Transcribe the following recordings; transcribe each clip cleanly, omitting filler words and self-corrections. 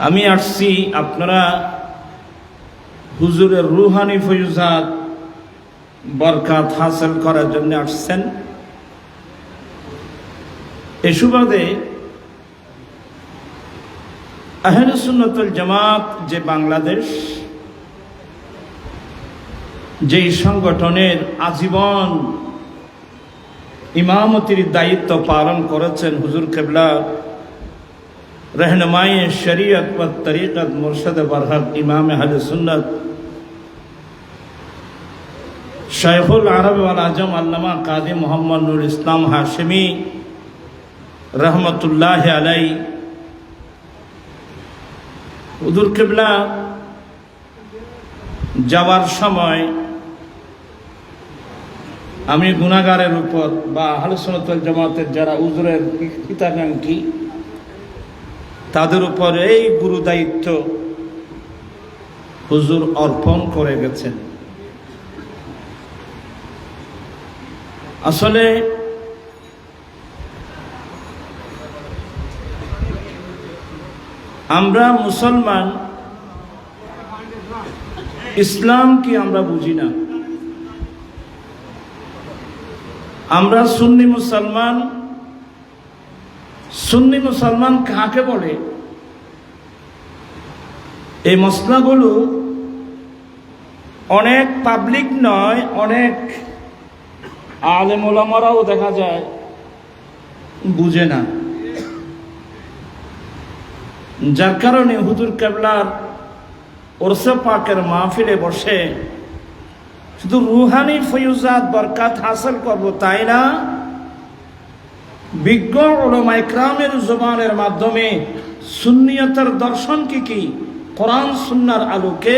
আমি আসছি আপনারা হুজুরের রুহানি ফয়ুজাত বরকাত হাসিল করার জন্য আসছেন। এই সুবাদে আহলে সুন্নাত ওয়াল জামাত যে বাংলাদেশ, যেই সংগঠনের আজীবন ইমামতির দায়িত্ব পালন করেছেন হুজুর কেবলা रहनुमाई शरीयत व तरीक़त मुर्शद बरहक इमाम अहले सुन्नत शेखुल अरब वल अजम अल्लामा कादी मोहम्मद नूर इस्लाम हाशिमी रहमतुल्लाह अलैहि হুজুর কেবলা যাওয়ার সময় আমি গুনাহগারের উপর বা আহলে সুন্নাত ওয়াল জামাতের যারা হুজুরের হিতাকাঙ্ক্ষী তাদের উপর এই গুরু দায়িত্ব হুজুর অর্পণ করে গেছেন। আসলে আমরা মুসলমান, ইসলাম কি আমরা বুঝি না। আমরা সুন্নি মুসলমান। সুন্নি মুসলমান কাকে বলে? এই মসলাগুলো অনেক পাবলিক নয়, অনেক আলেম ওলামারাও দেখা যায় বুঝে না। যার কারণে হুজুর কেবলার ওরসে পাকের মাহফিলে বসে শুধু রুহানি ফয়ুজাত বরকাত হাসিল করব তাই না, বিজ্ঞ উলামা ইকরামের জবানের মাধ্যমে সুন্নিয়তের দর্শন কি কোরআন সুন্নাহর আলোকে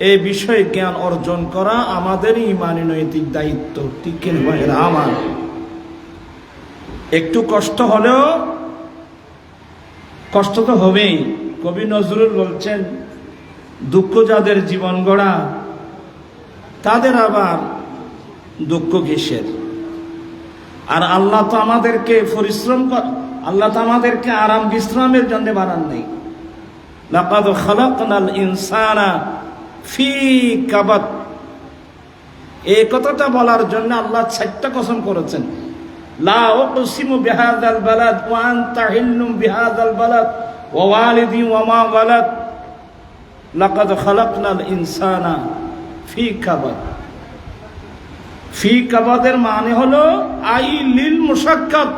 এই বিষয়ে জ্ঞান অর্জন করা আমাদের ইমানি নৈতিক দায়িত্ব। ঠিক কিনা? আমার একটু কষ্ট হলেও, কষ্ট তো হবেই। কবি নজরুল বলছেন, দুঃখ যাদের জীবন গড়া তাদের আবার দুঃখ কিসের? আর আল্লাহ তো আমাদেরকে পরিশ্রম আল্লাহ তো আমাদেরকে আরাম বিশ্রামের জন্য বানান নাই। লাকাদ খালাকনাল ইনসানা ফি কাবাদ, এই কথাটা বলার জন্য আল্লাহ ৬০টা কসম করেছেন। লা উকসিমু বিহাযাল বালাদ ওয়া আনতা হিল্লুম বিহাযাল বালাদ ওয়া ওয়ালিদি ওয়া মা ওয়ালাদ লাকাদ খালাকনাল ইনসানা ফি কাবাদ। ফি কাবাদের মানে হলো আই লিল মুশাক্কাত।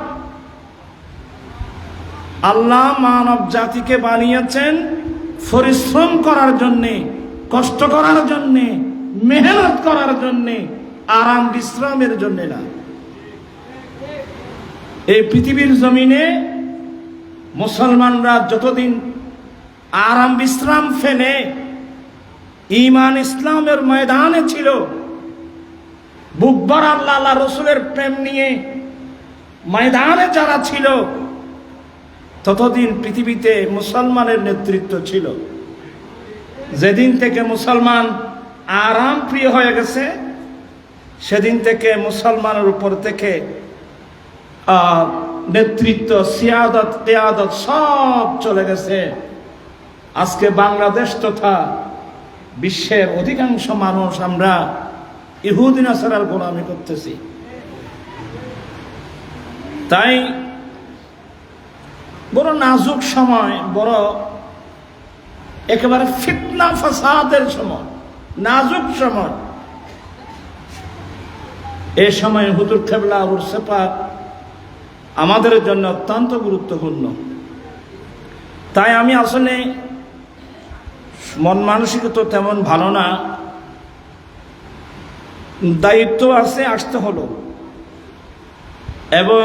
আল্লাহ মানব জাতিকে বানিয়েছেন পরিশ্রম করার জন্যে, কষ্ট করার জন্যে, মেহনত করার জন্যে, আরাম বিশ্রামের জন্যে না। এই পৃথিবীর জমিনে মুসলমানরা যতদিন আরাম বিশ্রাম ফেলে ঈমান ইসলামের ময়দানে ছিল, বুকভর আল্লাহ আল্লাহ রসুলের প্রেম নিয়ে ময়দানে যারা ছিল, ততদিন পৃথিবীতে মুসলমানের নেতৃত্ব ছিল। যেদিন থেকে মুসলমান আরাম প্রিয় হয়ে গেছে, সেদিন থেকে মুসলমানের উপর থেকে নেতৃত্ব, সিয়াদত, কিয়াদত সব চলে গেছে। আজকে বাংলাদেশ তথা বিশ্বের অধিকাংশ মানুষ আমরা ইহুদি নাসারার গোলামি করতেছি। তাই বড় নাজুক সময়, বড় একেবারে ফিতনা ফাসাদের সময়, নাজুক সময়। এই সময় হুজুর কেবলা উরসে পাক আমাদের জন্য অত্যন্ত গুরুত্বপূর্ণ। তাই আমি আসলে মন মানসিকতা তেমন ভালো না, দায়িত্ব আছে, আসতে হলো। এবং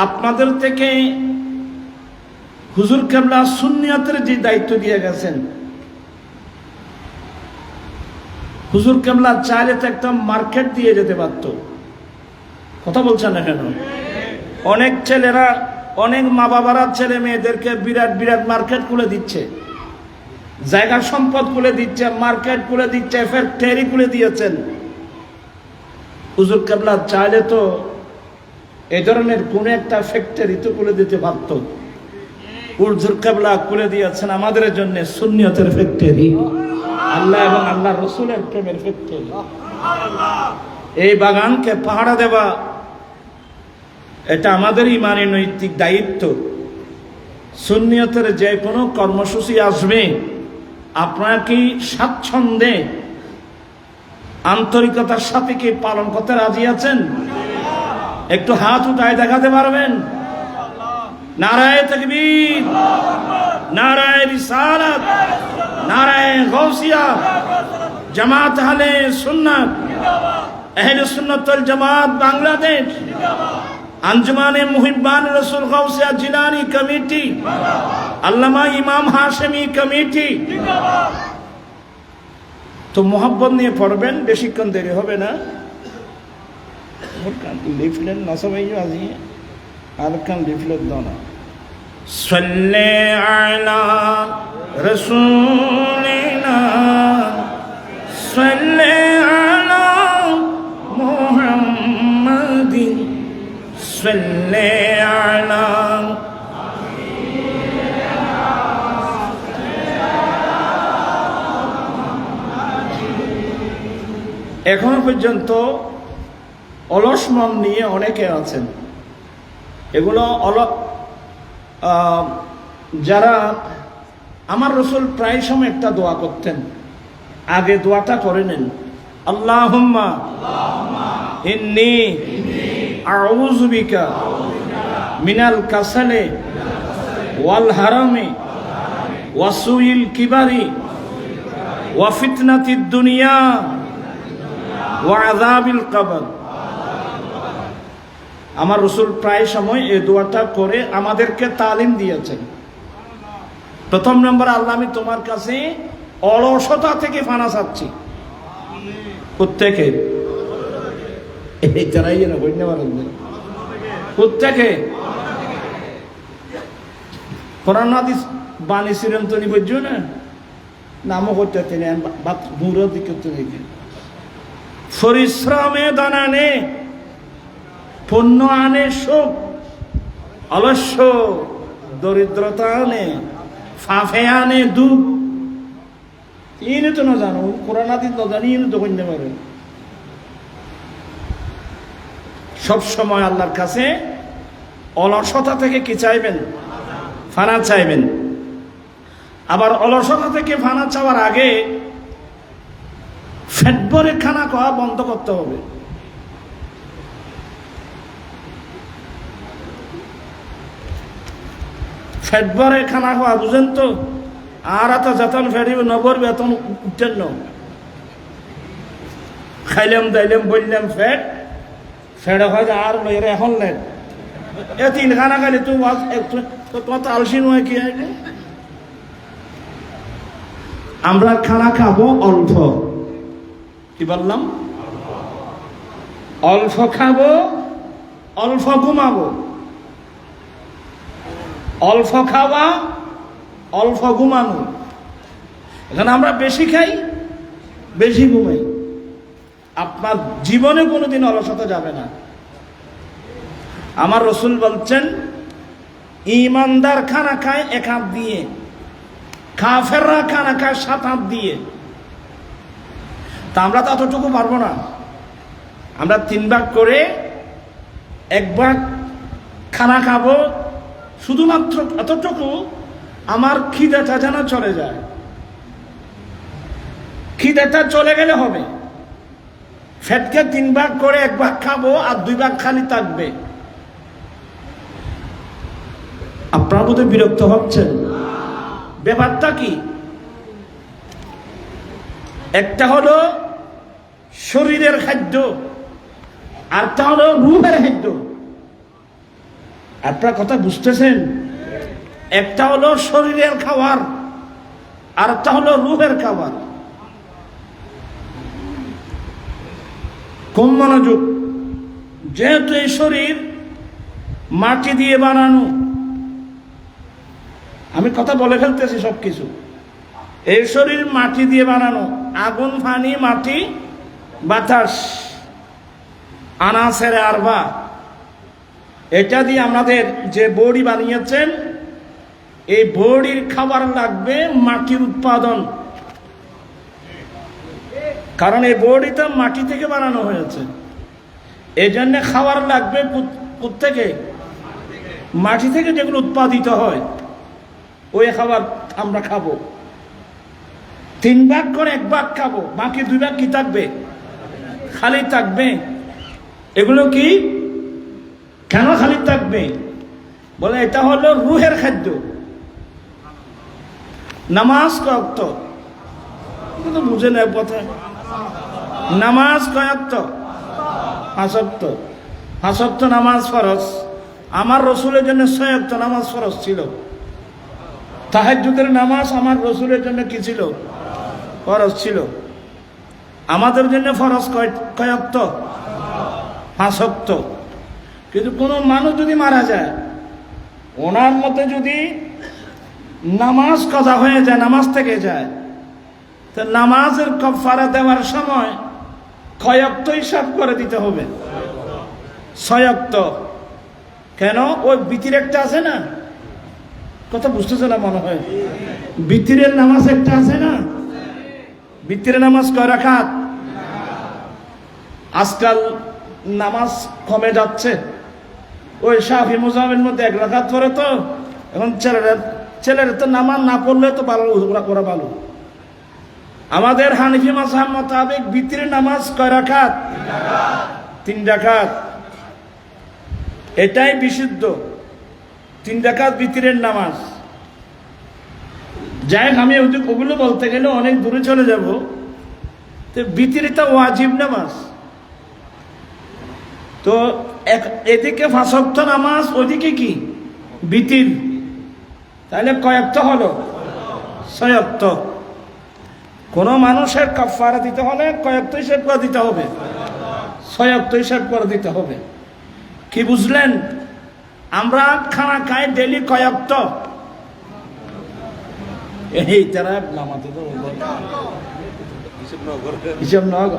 আপনাদের থেকে হুজুর কেবলা সুন্নিয়তের যে দায়িত্ব দিয়ে গেছেন, হুজুর কেবলা চাইলে তো একটা মার্কেট দিয়ে যেতে পারত। কথা বলছেন না কেন? অনেক ছেলেরা, অনেক মা বাবারা ছেলে মেয়েদেরকে বিরাট বিরাট মার্কেট খুলে দিচ্ছে, জায়গা সম্পদ খুলে দিচ্ছে, মার্কেট খুলে দিচ্ছে, ফ্যাক্টরি খুলে দিয়েছেন। হুজুর কেবলা চাইলে তো এই ধরনের কোন একটা ফ্যাক্টরি তো খুলে দিতে পারত। উর্দুর কেবলা করে দিয়েছেন আমাদের জন্য সুন্নিয়তের ফ্যাক্টরি, আল্লাহ এবং আল্লাহ রসুলের প্রেমের ফ্যাক্টরি। এই বাগানকে পাহারা দেওয়া এটা আমাদের ইমানি নৈতিক দায়িত্ব। সুন্নিয়তের যে কোনো কর্মসূচি আসবে, আপনারা কি স্বাচ্ছন্দ্যে আন্তরিকতার সাথে কি পালন করতে রাজি আছেন? একটু হাত উঠায় দেখাতে পারবেন? নারায়ে তাকবীর, নারায়ে রিসালাত, নারায়ে গাউসিয়া, জামাত আহলে সুন্নাত, আহলে সুন্নাত ওয়াল জামাত বাংলাদেশ, আঞ্জুমানে মুহিব্বান রাসূল গাউসিয়া জিলানী কমিটি, আল্লামা ইমাম হাশেমি কমিটি। তো মোহাব্বত নিয়ে পড়বেন, বেশিক্ষণ দেরি হবে না। লিফলেট নসবাই আজি আর কান লিফলেট দাও না। সাল্লি আলা রাসূলিনা, সাল্লি আলা মুহাম্মাদিন, সাল্লি আলা। এখনো পর্যন্ত অলস মন নিয়ে অনেকে আছেন। এগুলো যারা আমার রসুল প্রায় সময় একটা দোয়া করতেন, আগে দোয়াটা করে নেন, আল্লাহুম্মা ইন্নী আউযু বিকা মিনাল কাসালে ওয়াল হারামি ওয়া সুইল কিবারি ওয়া ফিতনাতিদ দুনিয়া ওয়া আযাবিল কবর। আমার রসুল প্রায় সময় এই দোয়াটা করে আমাদেরকে তালিম দিয়েছেন। প্রথম নম্বর, আল্লাহ আমি তোমার কাছে অলসতা থেকে ফানা চাচ্ছি। প্রত্যেকে প্রত্যেকে কোরআন হাদিস বাণী ছিলেন তো বুঝছো না, নামও করতে বুড়ো দিকে পরিশ্রমে দানা নে, পুণ্য আনে সুখ, অলস্য দরিদ্রতা আনে, ফাঁফে আনে দুঃখ। ইনি তো না জানো, কোরআন হাদিস না জানি, ইনি তো করতে পারে। সব সময় আল্লাহর কাছে অলসতা থেকে কি চাইবেন? ফানা চাইবেন। আবার অলসতা থেকে ফানা চাওয়ার আগে ফেট ভরে খানা খাওয়া বন্ধ করতে হবে। ফেট ভরে খানা খাওয়া বুঝেন তো? আর এত যতন ফেরিব নবর বেতন উঠতেন ন, খাইলাম দাইলাম বললাম ফেট ফেড়ে হয় আর লইরে এখন নেন এ তিন খানা খাইলে তুই তোমার তো আলসি নয় কি? আমরা খানা খাবো অল্প, কি বললাম? অল্প খাবো, অল্প ঘুমাবো। অল্প খাওয়া, অল্প ঘুমানো। এখানে আমরা বেশি খাই, বেশি ঘুমাই। আপনার জীবনে কোনোদিন অলসতা যাবে না। আমার রসুল বলছেন, ইমানদার খানা খায় এক হাত দিয়ে, কাফেররা খানা খায় 7 হাত দিয়ে। তা আমরা তো এতটুকু পারবো না। আমরা 3 ভাগ করে 1 ভাগ খানা খাবো, শুধুমাত্র এতটুকু আমার খিদেটা যেন চলে যায়। খিদেটা চলে গেলে হবে। ফ্যাটকে 3 ভাগ করে 1 ভাগ খাবো আর 2 ভাগ খালি থাকবে। আপনারা বোধহয় বিরক্ত হচ্ছেন। ব্যাপারটা কি? একটা হলো শরীরের খাদ্য, আরটা হলো রূহের খাদ্য। আপনারা কথা বুঝতেছেন? একটা হলো শরীরের খাবার, আরটা হলো রূহের খাবার। কম মনোযোগ। যেহেতু এই শরীর মাটি দিয়ে বানানো, আমি কথা বলে ফেলতেছি সবকিছু। এই শরীর মাটি দিয়ে বানানো, আগুন, পানি, মাটি, বাতাস, আনাসের আরবা, এটা দিয়ে আমাদের যে বডি বানিয়েছেন, এই বডির খাবার লাগবে মাটির উৎপাদন, কারণ এই বডিটা মাটি থেকে বানানো হয়েছে। এই জন্য খাবার লাগবে থেকে মাটি থেকে, যেগুলো উৎপাদিত হয় ওই খাবার আমরা খাবো। 3 ভাগ করে 1 ভাগ খাবো, বাকি 2 ভাগ কি থাকবে? খালি থাকবে। এগুলো কি কেন খালি থাকবে? বলে এটা হলো রুহের খাদ্য। নামাজ কয়ক্ত? তো বুঝে নেয় পথে। নামাজ কয়ক্ত? 5 ওয়াক্ত। 5 ওয়াক্ত নামাজ ফরজ। আমার রসুলের জন্য 6 ওয়াক্ত নামাজ ফরজ ছিল। তাহাজ্জুদের নামাজ আমার রসুলের জন্য কি ছিল? ফরজ ছিল। আমাদের জন্য ফরজ কয় ওয়াক্ত? 5 ওয়াক্ত। কিন্তু কোনো মানুষ যদি মারা যায়, ওনার মতে যদি নামাজ কাজা হয়ে যায়, নামাজ থেকে যায়, তো নামাজের কাফারা দেওয়ার সময় কয় ওয়াক্ত হিসাব করে দিতে হবে? 6 ওয়াক্ত। কেন? ওই বিতির একটা আছে না, কথা বুঝতেছে না মনে হয়। বিতিরের নামাজ একটা আছে না, বিতিরের নামাজ কয় রাকাত? আজকাল নামাজ কমে যাচ্ছে। ওই শাফি মুজাহিদের মধ্যে 1 রাকাত পড়ে, তো এখন ছেলেরা তো নামাজ না পড়লে তো ভালো, ওরা ভালো। আমাদের হানিফি মাযহাব মোতাবেক বিতিরের নামাজ কয় রাকাত? 3 রাকাত। এটাই বিশুদ্ধ, 3 রাকাত বিতিরের নামাজ। যাই আমি ওগুলো বলতে গেলে অনেক দূরে চলে যাব। তো বিতিরটা ওয়াজিব নামাজ। তো এদিকে 5 ওয়াক্ত নামাজ, ওইদিকে কি বিতির। তাহলে কয় ওয়াক্ত হলো? 6 ওয়াক্ত। কোন মানুষের কাফারা দিতে হলে কয় ওয়াক্ত হিসাব করে দিতে হবে? 6 ওয়াক্ত হিসাব করে দিতে হবে। কি বুঝলেন? আমরা খানা খাই ডেলি কয় ওয়াক্ত? এই তারা নামাতে তো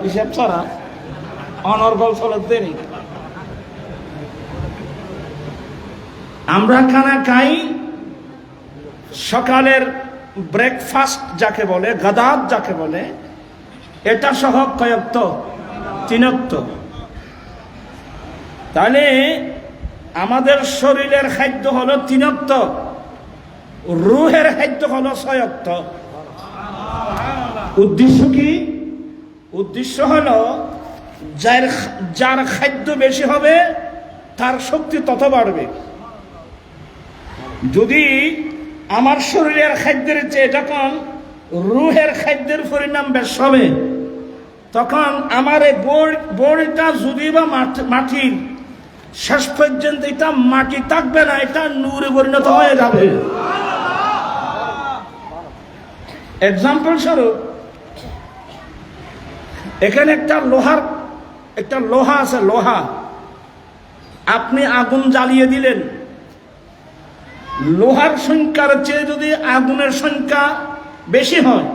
হিসাব ছাড়া অনর্গল ফলত দেরি। আমরা খানা খাই সকালের ব্রেকফাস্ট যাকে বলে, গাদাত যাকে বলে, এটা সহ কয় ওয়াক্ত? 3 ওয়াক্ত। তাহলে আমাদের শরীরের খাদ্য হলো 3 ওয়াক্ত, রুহের খাদ্য হলো 6 ওয়াক্ত। উদ্দেশ্য কি? উদ্দেশ্য হলো যার খাদ্য বেশি হবে তার শক্তি তত বাড়বে। যদি আমার শরীরের খাদ্যের চেয়ে যখন রুহের খাদ্যের পরিণাম বেশ হবে, তখন আমার এই বড়িটা যদি বা মাটির শেষ পর্যন্ত এটা মাটি থাকবে না, এটা নূরে পরিণত হয়ে যাবে। এক্সাম্পল স্বরূপ, এখানে একটা লোহা আছে, লোহা আপনি আগুন জ্বালিয়ে দিলেন, লোহার সংখ্যার চেয়ে যদি আগুনের সংখ্যা বেশি হয়,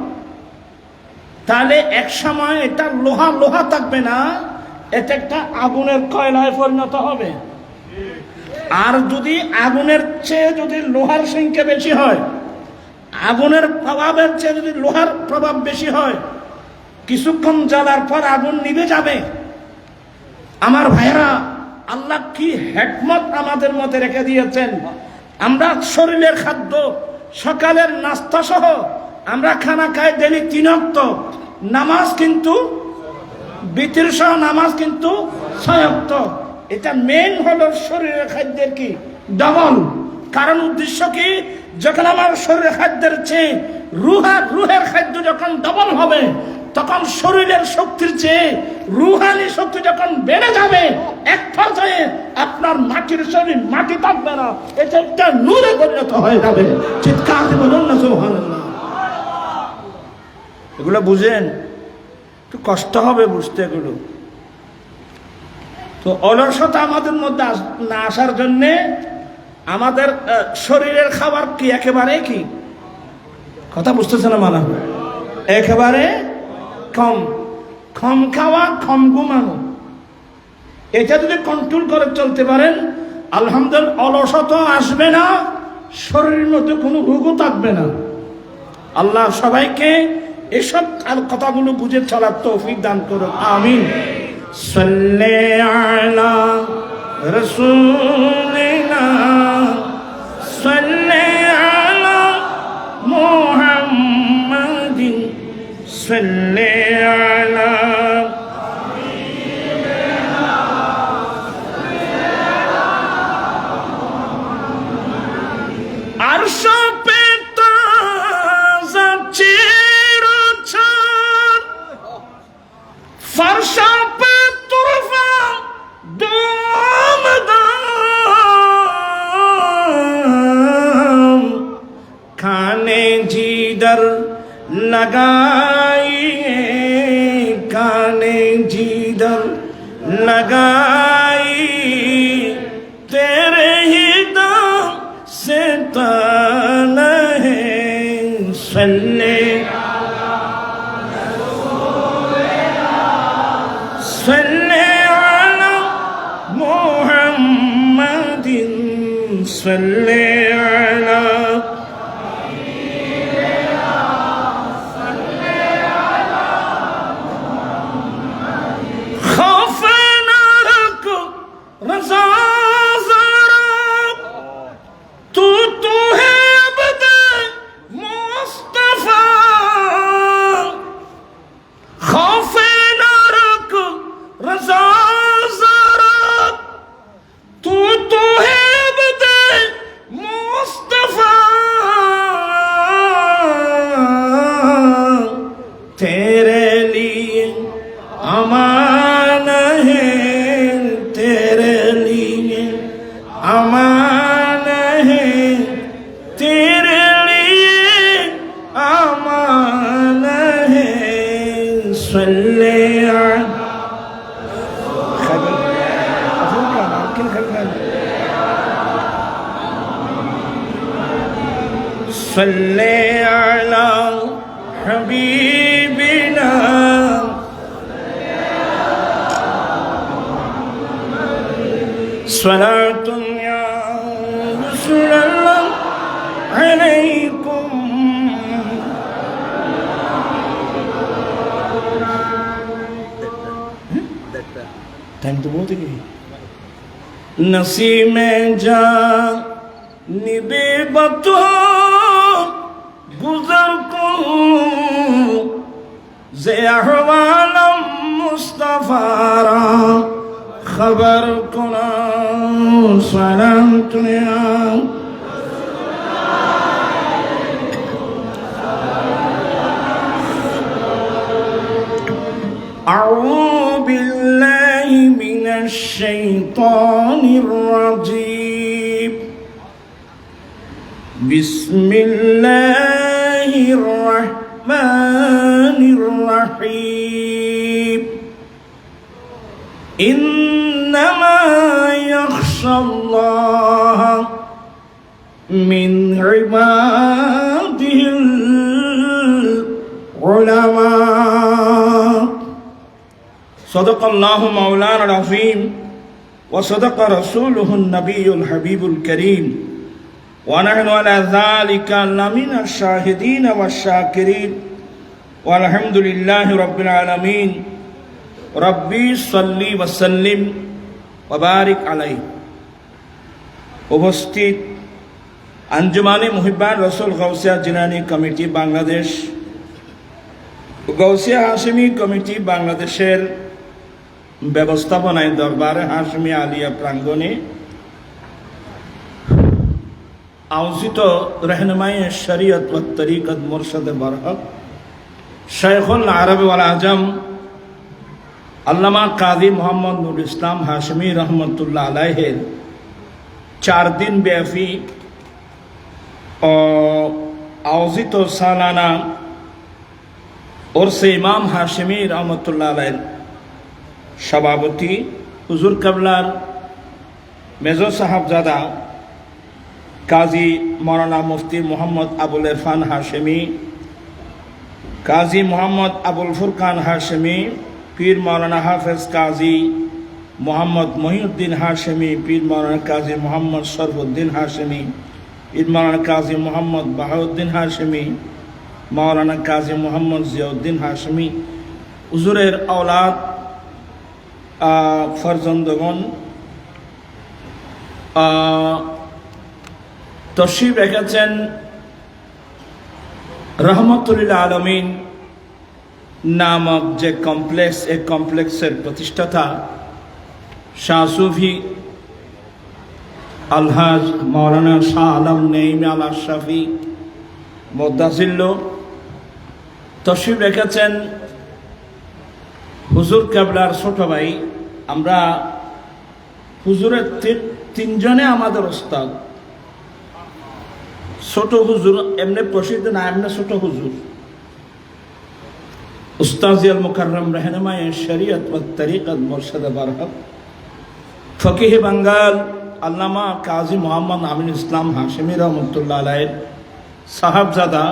তাহলে এক সময় এটা লোহা থাকবে না, এটা একটা আগুনের কয়লায় পরিণত হবে। আর যদি আগুনের চেয়ে যদি লোহার সংখ্যা বেশি হয়, আগুনের প্রভাবের চেয়ে যদি লোহার প্রভাব বেশি হয়, কিছুক্ষণ জ্বালার পর আগুন নিভে যাবে। আমার ভাইরা, আল্লাহ কি হিকমত আমাদের মধ্যে রেখে দিয়েছেন। আমরা শরীরের খাদ্য, সকালের নাস্তা সহ আমরা খানা খাই ডেলি 3 ওয়াক্ত। নামাজ কিন্তু বিতির সহ নামাজ কিন্তু 6 ওয়াক্ত। এটা মেইন হলো শরীরের খাদ্যের কি ডবল। কারণ উদ্দেশ্য কি? যখন আমার শরীরের খাদ্যের চেয়ে রুহের খাদ্য যখন ডবল হবে, তখন শরীরের শক্তির চেয়ে রুহানি শক্তি যখন বেড়ে যাবে, এক পর্যায়ে আপনার মাটির শরীর মাটি থাকবে না, এটা একটা নূরে পরিণত হয়ে যাবে। চিৎকার দিয়ে বলুন না সুবহানাল্লাহ। এগুলো বুঝেন, একটু কষ্ট হবে বুঝতে এগুলো। তো অলসতা আমাদের মধ্যে না আসার জন্যে আমাদের শরীরের খাবার কি একেবারে কি, কথা বুঝতেছে না মানা, একেবারে কম খাওয়া, কম ঘুমানো। এটা যদি কন্ট্রোল করে চলতে পারেন, আলহামদুলিল্লাহ, অলসতা আসবে না, শরীরের মধ্যে কোনো রোগও থাকবে না। আল্লাহ সবাইকে এসব কথাগুলো বুঝে চলার তৌফিক দান করুন, আমিন। সাল্লি আলা রাসূলিনা সাল্লি আলা মুহাম্মাদিন সাল্লি আলা আরশ পে তাজা চিরচর फर्श पे तुरफा दामदाम खाने जिधर लगाइए खाने जिधर लगाई तेरे ही दाम से ताना है सल्ले صلي على محمد صلي على خوف نارك رضا زرق تو ہے عبد مصطفى خوف रज़ा ज़रा तू है अब्द मुस्तफ़ा तेरे लिए अमान है तेरे लिए अमान है तेरे लिए अमान है सल्ले صلي على حبيبنا صلاة يا رسول الله عليكم टाइम तो बहुत ही नसीब में जा निबे बतो गुजर को जे अहवालम मुस्तफारा खबर कुना सलाम तुनिया أعوذ بالله من الشيطان الرجيم بسم الله الرحمن الرحيم إنما يخشى الله من عباده العلماء صدق الله مولانا العظيم وصدق رسوله النبي الحبيب الكريم ونحن على ذلك لمن الشاهدين والشاكرين والحمد لله رب العالمين ربي صلي وسلم وبارك عليه উপস্থিত আঞ্জুমানে মুহিব্বান রসুল গৌসিয়া জিলানী কমিটি বাংলাদেশ, গৌসিয়া হাশিমি কমিটি বাংলাদেশের ব্যবস্থাপনায় দরবারে হাশিমি আলিয়া প্রাঙ্গণে আয়োজিত रहनुमाई शरीयत व तरीक़त मुर्शद बरहक शेखुल अरब वल आजम আল্লামা কাজী মোহাম্মদ নুরুল ইসলাম হাশিমি রহমতুল্লাহ আলাইহের 4 দিন ব্যাপী আয়োজিত সালানা ওরসে ইমাম হাশিমি রহমতুল্লাহ আলাইহের সভাপতি হুজুর কাবলার মেজর সাহাবজাদা কাজী মৌলানা মুফতি মোহাম্মদ আবুল ইরফান হাশিমি, কাজী মোহাম্মদ আবুল ফুরকান হাশিমি, পীর মৌলানা হাফেজ কাজী মোহাম্মদ মহিউদ্দিন হাশিমি, পীর মৌলানা কাজী মোহাম্মদ শরফুদ্দিন হাশিমি, ঈদ মাওলানা কাজী মোহাম্মদ বাহাউদ্দিন হাশেমি, মাওলানা কাজী মোহাম্মদ জিয়াউদ্দিন হাশেমি হুজুরের আওলাদ ফরজন্দগণ তশরিফ রেখেছেন। রহমতুল্লিল আলমিন নামক যে কমপ্লেক্স, এই কমপ্লেক্সের প্রতিষ্ঠাতা শাহ সুফি আলহাজ মাওলানা শাহ আলম নেইম আল আশরাফি মোদ্দাজিল্ল তশরিফ রেখেছেন। হুজুর কেবলার ছোট ভাই, আমরা হুজুরের তিনজনে আমাদের ওস্তাদ। ছোট হুজুর এমনি প্রসিদ্ধ না, এমনি ছোট হুজুর উস্তাজিয়াল মুকাররম रहनुমায়ে শরীয়ত ওয়া তরিকত মুরশিদ বারহক ফকিহ বাঙ্গাল আল্লামা কাজী মোহাম্মদ আমিন ইসলাম হাশেমি রহমতুল্লাহ আলাইহির সাহাবজাদা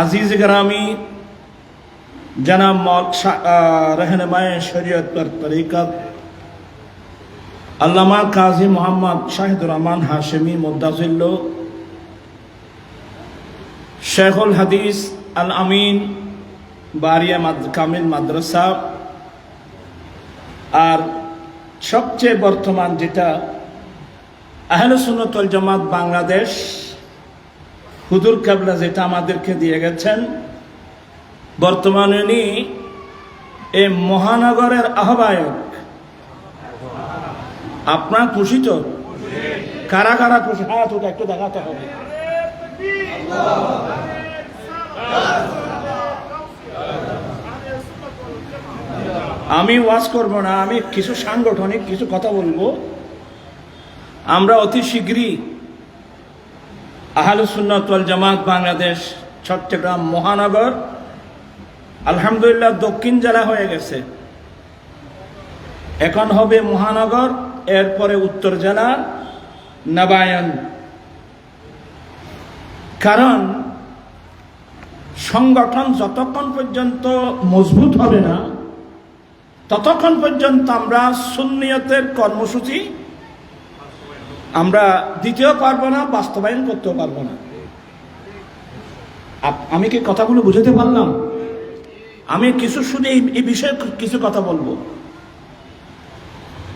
আজিজ গ্রামী জনাব रहनुমায়ে শরীয়ত ওয়া তরিকত আল্লামা কাজী মোহাম্মদ শাহিদুর রহমান হাশেমি মুদ্দাজিল্ল, শেখুল হাদিস আল আমিন বারিয়া কামিল মাদ্রাসা, আর সবচেয়ে বর্তমান যেটা আহলে সুন্নাত ওয়াল জামাত বাংলাদেশ হুজুর কেবলা যেটা আমাদেরকে দিয়ে গেছেন, বর্তমানে উনি এই মহানগরের আহ্বায়ক। আপনার খুশি তো? কারা কারা খুশি? হাত ওটা একটু দেখাতে হবে। আমি ওয়াজ করব না, আমি কিছু সাংগঠনিক কিছু কথা বলবো। আমরা অতি শীঘ্রই আহলে সুন্নাত ওয়াল জামাত বাংলাদেশ চট্টগ্রাম মহানগর আলহামদুলিল্লাহ দক্ষিণ জেলা হয়ে গেছে, এখন হবে মহানগর, এরপরে উত্তর জেলা নবায়ন। কারণ সংগঠন যতক্ষণ পর্যন্ত মজবুত হবে না ততক্ষণ পর্যন্ত আমরা সুন্নিয়তের কর্মসূচি আমরা দিতেও পারবো না, বাস্তবায়ন করতেও পারবো না। আমি কি কথাগুলো বুঝাতে পারলাম? আমি কিছু শুধু এই বিষয়ে কিছু কথা বলবো।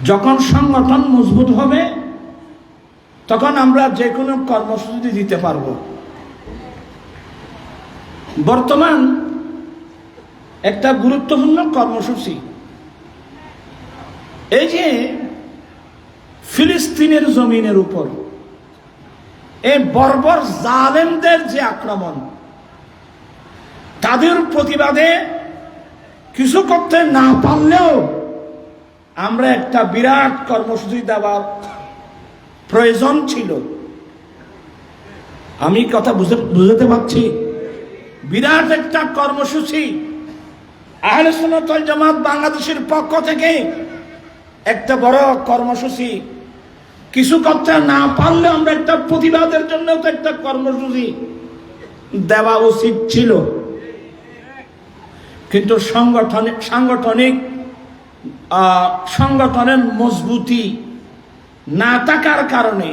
যখন সংগঠন মজবুত হবে তখন আমরা যে কোনো কর্মসূচি দিতে পারবো। বর্তমান একটা গুরুত্বপূর্ণ কর্মসূচি এই যে ফিলিস্তিনের জমিনের উপর এই বর্বর জালেমদের যে আক্রমণ, তাদের প্রতিবাদে কিছু করতে না পারলেও আমরা একটা বিরাট কর্মসূচি দেওয়ার প্রয়োজন ছিল। আমি কথা বুঝাতে পারছি? বিরাট একটা কর্মসূচি আহলে সুন্নাত ওয়াল জামাত বাংলাদেশের পক্ষ থেকে একটা বড় কর্মসূচি। কিছু করতে না পারলে আমরা একটা প্রতিবাদের জন্য তো একটা কর্মসূচি দেওয়া উচিত ছিল, কিন্তু সংগঠনের মজবুতি না থাকার কারণে,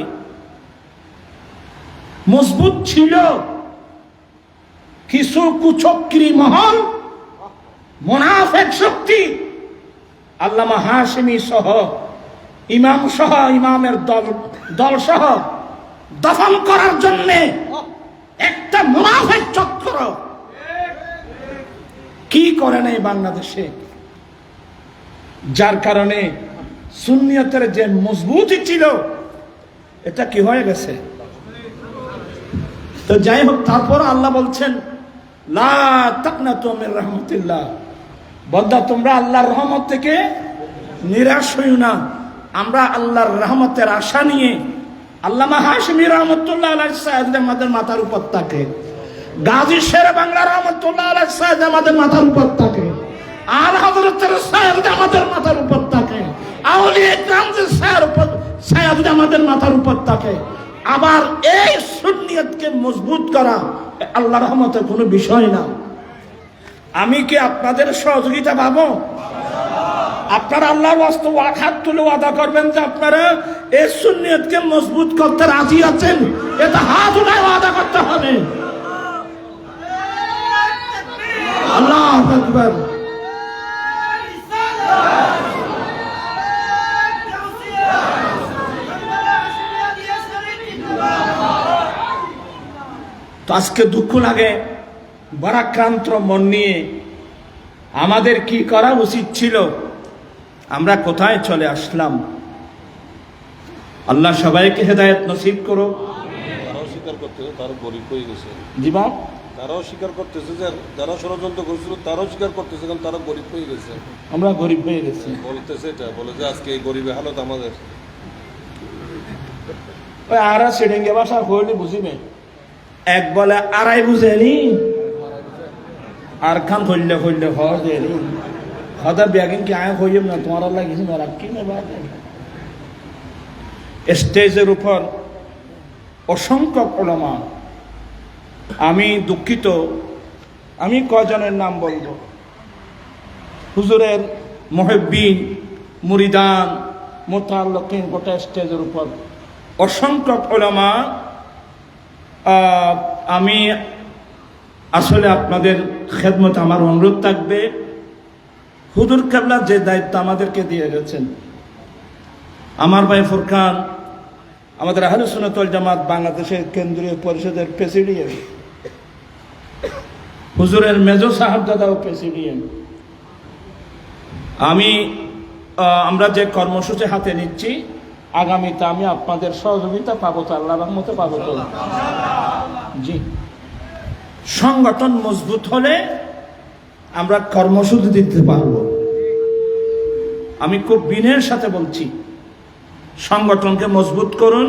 মজবুত ছিল কিছু কুচক্রী মহল, মুনাফিক শক্তি আল্লামা হাশেমি সহ ইমামের দল সহ দফন করার জন্য একটা মুনাফিক চক্র কি করে নাই বাংলাদেশে, যার কারণে সুন্নিয়তের যে মজবুতি ছিল এটা কি হয়ে গেছে। তো যাই হোক, তারপর আল্লাহ বলছেন লা তাকনাতু মির রাহমাতিল্লাহ, বান্দা তোমরা আল্লাহর রহমত থেকে নিরাশ হইও না। আমরা আল্লাহর রহমতের আশা নিয়ে আল্লামা হাশেমি রহমতুল্লাহ আলাইহি সাহেব আমাদের মাথার উপর থাকে, গাজী শের বাংলা রহমতুল্লাহ আলাইহি সাহেব আমাদের মাথার উপর থাকে, আর হযরতের সাহেব আমাদের মাথার উপর থাকে, আউলিয়া কিরামদের সাহেব আমাদের মাথার উপর থাকে। আবার এই সুন্নিয়তকে মজবুত করা আল্লাহর রহমতের কোনো বিষয় না। আমি কি আপনাদের সহযোগিতা পাবো? আপনারা আল্লাহর ওয়াস্তে হাত তুলে ওয়াদা করবেন যে আপনারা এই সুন্নিয়তকে মজবুত করতে রাজি আছেন। এটা হাত উঠায় ওয়াদা করতে হবে। আল্লাহু আকবার। তো আজকে দুঃখ লাগে, ভারাক্রান্ত মন নিয়ে আমাদের কি করা উচিত ছিল, আমরা কোথায় চলে আসলাম। আল্লাহ সবাইকে হেদায়েত নসিব করো। তারাও স্বীকার করতেছে তারা গরিব হয়ে গেছে। জীবন তারাও স্বীকার করতেছে যে যারা ষড়যন্ত্র করেছিল তারাও স্বীকার করতেছে, কারণ তারা গরিব হয়ে গেছে। আমরা গরিব হয়ে গেছি বলতেছে, এটা বলে যে আজকে এই গরিবের হালত আমাদের। ওই আরা সেডেঙ্গে ভাষা হইলে বুঝিবে, এক বলে আড়াই বুঝেনি, আর খান হইলে হইলে হয়নি হদা ব্যাগিন কি আয় হইম না তোমার লাগিস না রাখি না। স্টেজের উপর অসংখ্য ওলামা, আমি দুঃখিত, আমি কয়জনের নাম বলবো, হুজুরের মুহিব্বিন মুরিদান মুতাআল্লিকিন গোটা স্টেজের উপর অসংখ্য ওলামা। আমি আসলে আপনাদের খেদমত আমার অনুরোধ থাকবে, হুজুর কেবলা যে দায়িত্ব আমাদেরকে দিয়ে গেছেন, আমার ভাই ফুরকান আমাদের আহলে সুন্নাত ওয়াল জামাত বাংলাদেশের কেন্দ্রীয় পরিষদের প্রেসিডেন্ট, হুজুরের মেজর সাহেবজাদাও প্রেসিডেন্ট। আমরা যে কর্মসূচি হাতে নিচ্ছি, আগামীতে আমি আপনাদের সহযোগিতা পাবো তো, আল্লাহর রহমতে পাবো তো। জি, সংগঠন মজবুত হলে আমরা কর্মসূচি দিতে পারবো। আমি খুব বিনয়ের সাথে বলছি, সংগঠনকে মজবুত করুন,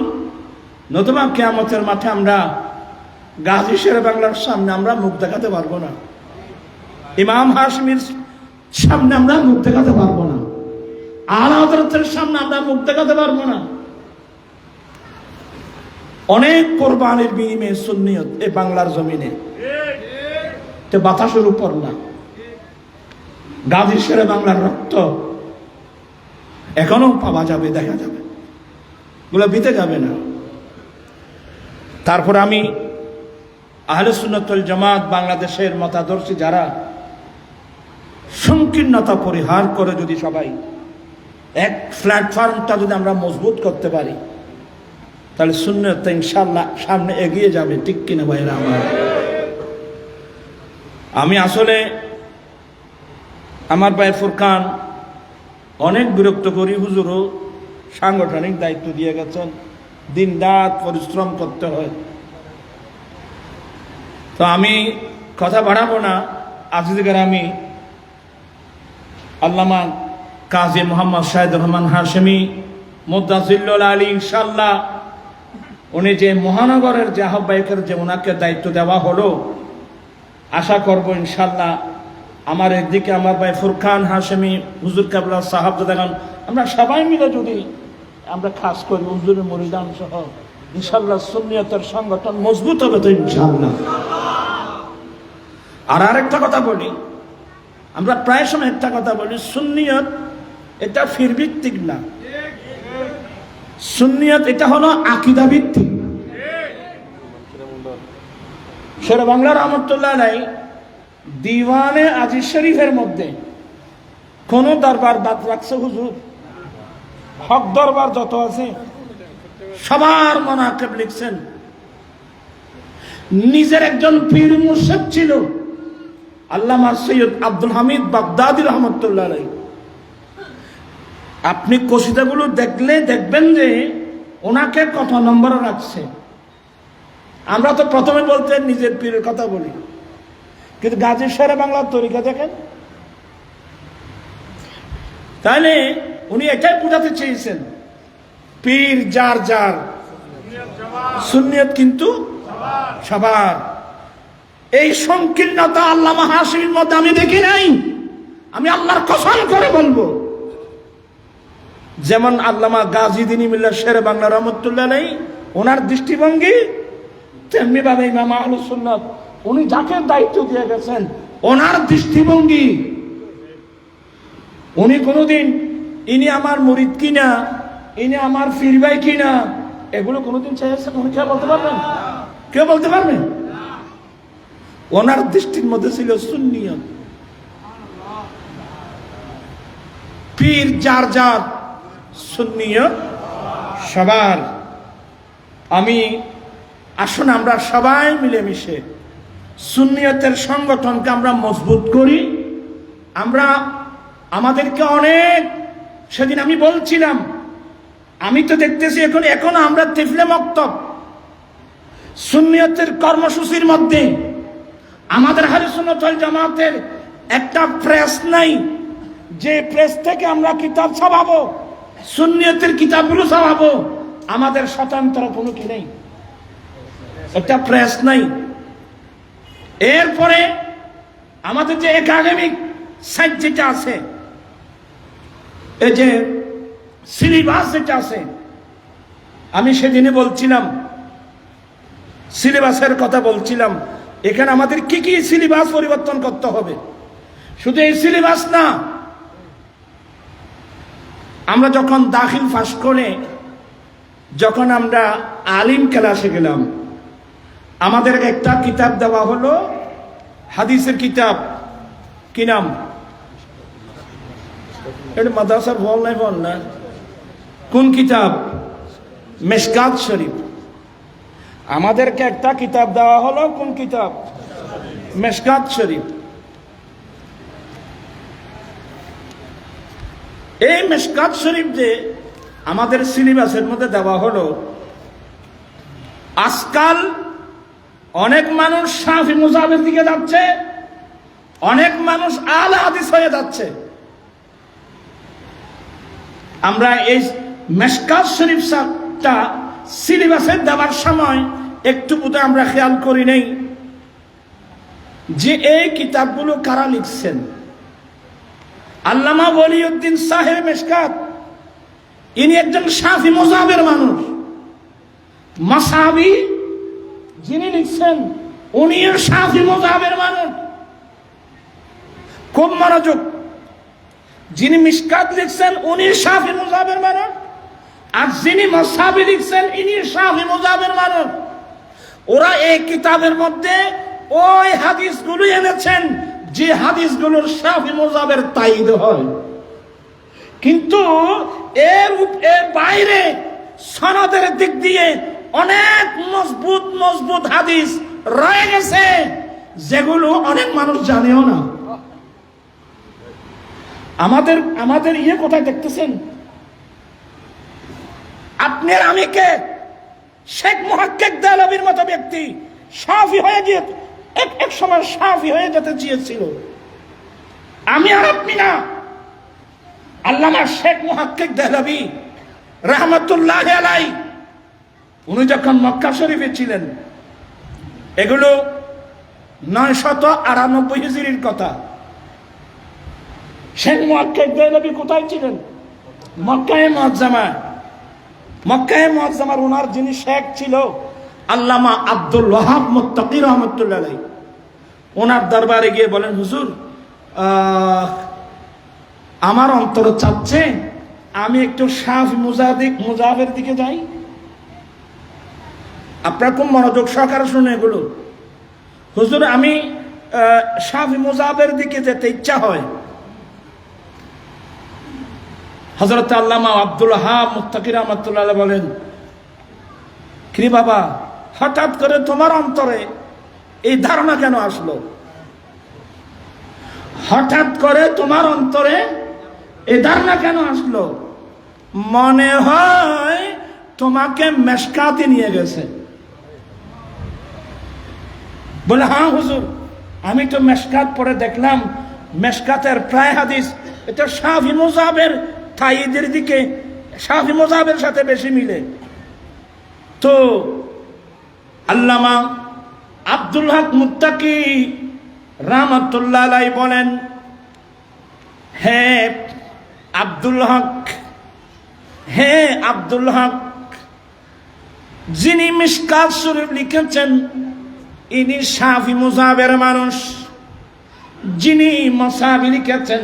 নতুবা কিয়ামতের মাঠে আমরা গাজী শেরে বাংলার সামনে আমরা মুখ দেখাতে পারবো না, ইমাম হাশমির সামনে আমরা মুখ দেখাতে পারবো না, আলা হযরতের সামনে আমরা মুখ দেখাতে পারবো না। অনেক কোরবানির বিনিময়ে সুন্নিয়ত এই বাংলার জমিনে বাতাসের উপর না, গাজী শেরে বাংলার রক্ত এখনো পাওয়া যাবে, দেখা যাবে, এগুলো বিতে যাবে না। তারপর আমি আহলে সুন্নাত ওয়াল জামাত বাংলাদেশের মতাদর্শী যারা, সংকীর্ণতা পরিহার করে যদি সবাই এক প্ল্যাটফর্মটা যদি আমরা মজবুত করতে পারি, তাহলে সুন্নাত ইনশাআল্লাহ সামনে এগিয়ে যাবে। ঠিক কিনা ভাইরা আমার? আমি আসলে আমার ভাই ফুরকান অনেক বিরক্ত করি, হুজুরও সাংগঠনিক দায়িত্ব দিয়ে গেছেন, দিন রাত পরিশ্রম করতে হয়। তো আমি কথা বাড়াবো না, আজিজের আমি আল্লামা কাজী মোহাম্মদ শাহিদুর রহমান হাশেমি মুদ্দাজিল্লুল আলী, ইনশাআল্লাহ উনি যে মহানগরের যে আহ্বায়কের যে ওনাকে দায়িত্ব দেওয়া হলো, আশা করব ইনশাআল্লাহ আমার একদিকে আমার ভাই ফুরকান হাশেমি, হুজুর কেবলা সাহাবজাদাগান, আমরা সবাই মিলে যদি আমরা খাস করি হুজুরের মুরিদান সহ, ইনশাআল্লাহ সুন্নিয়তের সংগঠন মজবুত হবে তো ইনশাআল্লাহ। আর আরেকটা কথা বলি, আমরা প্রায় সময় একটা কথা বলি, সুন্নিয়ত এটা ফির ভিত্তিক না, সুন্নিয়ত এটা হলো আকীদা ভিত্তিক। শেরে বাংলা রহমতুল্লাহ আলাইহি দিওয়ানে আজিজ শরীফের মধ্যে কোন দরবার বাদ রাখছে হুজুর? হক দরবার যত আছে সবার মানাকিব লিখছেন। নিজের একজন পীর মুর্শিদ ছিল আল্লামা সৈয়দ আব্দুল হামিদ বাগদাদি রহমতুল্লাহ আলাইহি। আপনি কসিদাগুলো দেখলে দেখবেন যে ওনাকে কত নম্বরে রাখছে। আমরা তো প্রথমে বলতে নিজের পীরের কথা বলি, কিন্তু গাজী শেরে বাংলার তরিকা দেখেন। তাহলে উনি এটাই বোঝাতে চেয়েছেন, পীর যার যার, সুন্নিয়ত কিন্তু সবার। এই সংকীর্ণতা আল্লামা হাশিমির মধ্যে আমি দেখি নাই, আমি আল্লাহর কসম করে বলবো। যেমন আল্লামা গাজী দিনী মিল্লাহ শেরে বাংলা রহমতুল্লাহ আলাইহি ওনার দৃষ্টিভঙ্গি, তেমনি ভাবে ইমাম আহলুস সুন্নাত উনি যাকে দায়িত্ব দিয়ে গেছেন ওনার দৃষ্টিভঙ্গি উনি কোনোদিন ইনি আমার মুরিদ কিনা, ইনি আমার পীর ভাই কিনা, এগুলো কোনোদিন চাইছেন? উনি কেউ বলতে পারবেন? কেউ বলতে পারবেন? ওনার দৃষ্টির মধ্যে ছিল সুন্নিয়ত। পীর যার যার, সুন্নিয়ত সবার। আসুন আমরা সবাই মিলেমিশে সুন্নিয়তের সংগঠনকে আমরা মজবুত করি। আমাদেরকে অনেক, সেদিন আমি বলছিলাম, আমি তো দেখতেছি এখন আমরা তিফলে মক্তব সুন্নিয়তের কর্মসূচির মধ্যে আমাদের আহলে সুন্নাত ওয়াল জামাতের একটা প্রেস নাই, যে প্রেস থেকে আমরা কিতাব ছাপাবো, সুন্নিয়তের কিতাবগুলো ছাপাবো। আমাদের স্বতন্ত্র কোনো কি নেই, একটা প্রেস নাই। এরপরে আমাদের যে একাডেমিক সাইট যেটা আছে, এই যে সিলেবাস যেটা আছে, আমি সেদিনে বলছিলাম, সিলেবাসের কথা বলছিলাম, এখানে আমাদের কি কি সিলেবাস পরিবর্তন করতে হবে। শুধু এই সিলেবাস না, আমরা যখন দাখিল পাস করে যখন আমরা আলিম ক্লাসে গেলাম, আমাদের একটা কিতাব দেওয়া হলো, হাদিসের কিতাব। কি নাম? এটা মাদ্রাসার বল নাই, বল না, কোন কিতাব? মিশকাত শরীফ। আমাদেরকে একটা কিতাব দেওয়া হলো, কোন কিতাব? মিশকাত শরীফ। এই মিশকাত শরীফ যে আমাদের সিলেবাসের মধ্যে দেওয়া হলো, আজকাল অনেক মানুষ শাফি মুযাহাবের দিকে যাচ্ছে, অনেক মানুষ আহলে হাদিস হয়ে যাচ্ছে। আমরা এই মিশকাত শরীফটা সিলেবাসে দেওয়ার সময় একটু বোধহয় আমরা খেয়াল করি নেই যে এই কিতাবগুলো কারা লিখছেন। আল্লামা ওলিউদ্দিন সাহেব মিশকাত, ইনি একজন শাফি মুযাহাবের মানুষ। মাসাবি যিনি লিখছেন, উনিও শাফি মুযাহাবের মানুষ। খুব মনোযোগ, যিনি মিশকাত লিখছেন উনি শাফি মুযাহাবের মানুষ, আর যিনি মাসাবি লিখছেন ইনি শাফি মুযাহাবের মানুষ। ওরা এই কিতাবের মধ্যে ওই হাদিসগুলো এনেছেন যে হাদিসগুলোর শাফি মুযাহাবের তাইদ হয়, কিন্তু এর বাইরে সনদের দিক দিয়ে অনেক মজবুত মজবুত হাদিস রয়ে গেছে, যেগুলো অনেক মানুষ জানেও না। আমাদের কোথায় দেখতেছেন? আপনার আমি কে? শেখ মুহাক্কিক দেহলভির মতো ব্যক্তি শাফি হয়ে গিয়ে এক সময় শাফি হয়ে যেতে চেয়েছিল। আমি আর আপনি না, আল্লামা শেখ মুহাক্কিক দেহলভি রাহমাতুল্লাহি আলাইহি, উনি যখন মক্কা শরীফে ছিলেন, এগুলো 998 হিজরির কথা। শেখ মুহাক্কিক দেহলভি কোথায় ছিলেন? মক্কায়ে মুআজ্জামা। মক্কায়ে মুআজ্জামার ওনার যিনি শেখ ছিল আল্লামা আব্দুল ওয়াহাব মুত্তাকি রহমাতুল্লাহ আলাইহি, ওনার দরবারে গিয়ে বলেন, হুজুর আমার অন্তর চাচ্ছে আমি একটু শাফি মুযাহাবের দিকে যাই। আপনার খুব মনোযোগ সহকারে শুনে এগুলো। হুজুর আমি শাফি মুযাহাবের দিকে যেতে ইচ্ছা হয়। হযরত আল্লামা আব্দুল ওয়াহাব মুত্তাকি রহমাতুল্লাহ আলাইহি বলেন, কি বাবা, হঠাৎ করে তোমার অন্তরে এই ধারণা কেন আসলো? হঠাৎ করে তোমার অন্তরে এই ধারণা কেন আসলো? মনে হয় তোমাকে মিশকাতে নিয়ে গেছে। বলে, হ্যাঁ হুজুর, আমি তো মিশকাত পড়ে দেখলাম, মিশকাতের প্রায় হাদিস এটা শাফি মুযাহাবের তাইদের দিকে, শাফি মুযাহাবের সাথে বেশি মিলে। তো আল্লামা আব্দুল হক মুত্তাকি রাহমাতুল্লাহ আলাইহি বলেন, হে আব্দুল হক, হে আব্দুল হক, যিনি মিশকাত শরীফ লিখেছেন ইনি শাফি মুযাহাবের মানুষ, যিনি মাসাবি লিখেছেন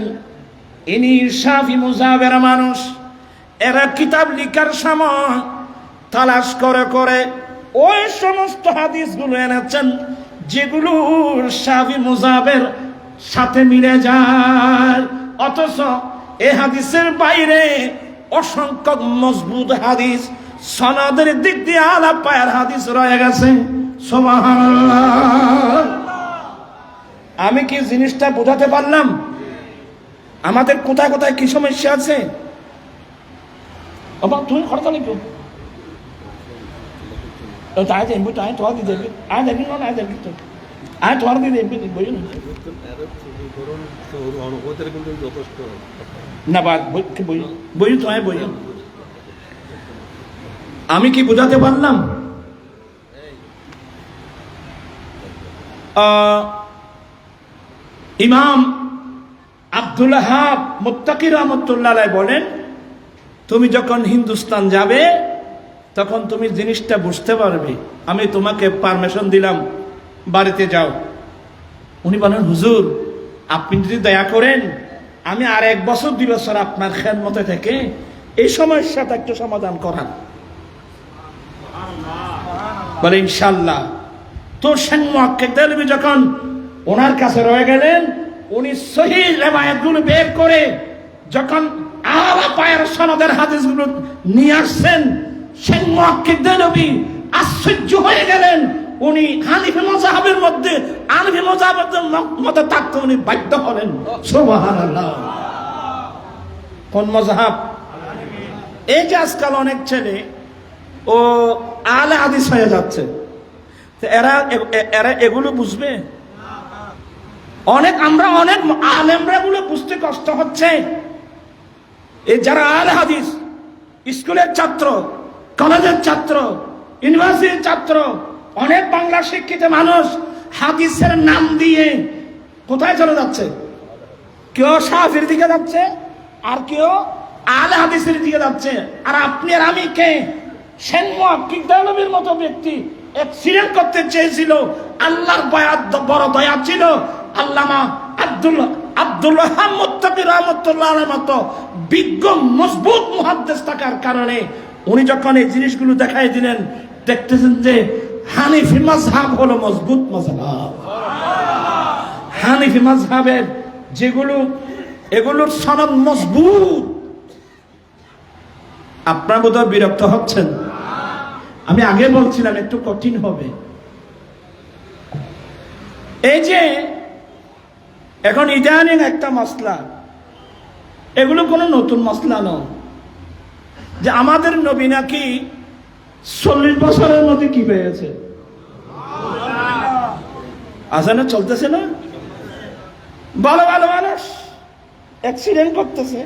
ইনি শাফি মুজাবের মানুষ। এরা কিতাব লিখার সময় তালাশ করে করে ওই সমস্ত হাদিসগুলো এনেছেন যেগুলো শাফি মুজাবের সাথে মিলে যায়। অথচ এই হাদিসের বাইরে অসংখ্য মজবুত হাদিস, সনদের দিক দিয়ে আলা পায়ের হাদিস রয়ে গেছে। সুবহানাল্লাহ। আমি কি জিনিসটা বোঝাতে পারলাম? আমাদের কোথায় কোথায় কি সমস্যা আছে? তুমি খরচা লিখো তাই দেখবি, তাই তোমার দিয়ে দেখবি, আয় দেখবি না, আয় দেখবি তো, আয় তোমার দিয়ে দেখবি, দেখবই না বাদ বই বই তো আয় বই। আমি কি বোঝাতে পারলাম? ইমাম আব্দুল ওয়াহাব মুত্তাকি রহমতুল্লাহ আলাইহি বলেন, তুমি যখন হিন্দুস্তান যাবে তখন তুমি জিনিসটা বুঝতে পারবে। আমি তোমাকে পারমিশন দিলাম, বাড়িতে যাও। উনি বলেন, হুজুর আপনি যদি দয়া করেন আমি আর 1 বছর 2 বছর আপনার খেদমতে থেকে এই সমস্যাটা একটু সমাধান করান। বলে ইনশাআল্লাহ। তো শেখ মুহাক্কিক দেলভি যখন ওনার কাছে রয়ে গেলেন, উনি সহিহ রিওয়ায়াতগুলো বের করে যখন আলা পায়ের সনদের হাদিসগুলো নিয়ে আসছেন, শেখ মুহাক্কিক দেলভি আশ্চর্য হয়ে গেলেন। উনি হানিফি মাযহাবের মধ্যে হানিফি মাযহাবের মতে থাকতে উনি বাধ্য হলেন। সুবহানাল্লাহ। কোন মাযহাব? এই যে আজকাল অনেক ছেলে ও আলে হাদিস হয়ে যাচ্ছে, এরা এগুলো বুঝবে? আমরা অনেক আলেমরা গুলো বুঝতে কষ্ট হচ্ছে। এই যারা আলে হাদিস, স্কুলের ছাত্র, কলেজের ছাত্র, ইউনিভার্সিটির ছাত্র, অনেক বাংলা শিক্ষিত মানুষ হাদিসের নাম দিয়ে কোথায় চলে যাচ্ছে? কেউ শাফির দিকে যাচ্ছে, আর কেউ আলে হাদিসের দিকে যাচ্ছে। আর আপনি আর আমি কে? শেখ মুহাক্কিক দেলভির মতো ব্যক্তি অ্যাক্সিডেন্ট করতে চেয়েছিল, আল্লাহর বড় দয়া ছিল। আল্লামা আব্দুল ওয়াহাব মুত্তাকি রহমতুল্লাহ আলাইহির মতো বিজ্ঞ মজবুত মুহাদ্দিস থাকার কারণে উনি যখন এই জিনিসগুলো দেখাই দিলেন, দেখতেছেন যে হানিফি মাযহাব হলো মজবুত মাযহাব। হানিফি মাযহাবের এগুলোর সনদ মজবুত। আপনারা বোধহয় বিরক্ত হচ্ছেন। আমি আগে বলছিলাম একটু কঠিন হবে। এই যে এখন ইদানিং একটা মাসলা, এগুলো কোনো নতুন মাসলা নয়, যে আমাদের নবী নাকি 40 বছরের মধ্যে কি পেয়েছে, আছে না, চলতেছে না? ভালো ভালো মানুষ অ্যাক্সিডেন্ট করতেছে,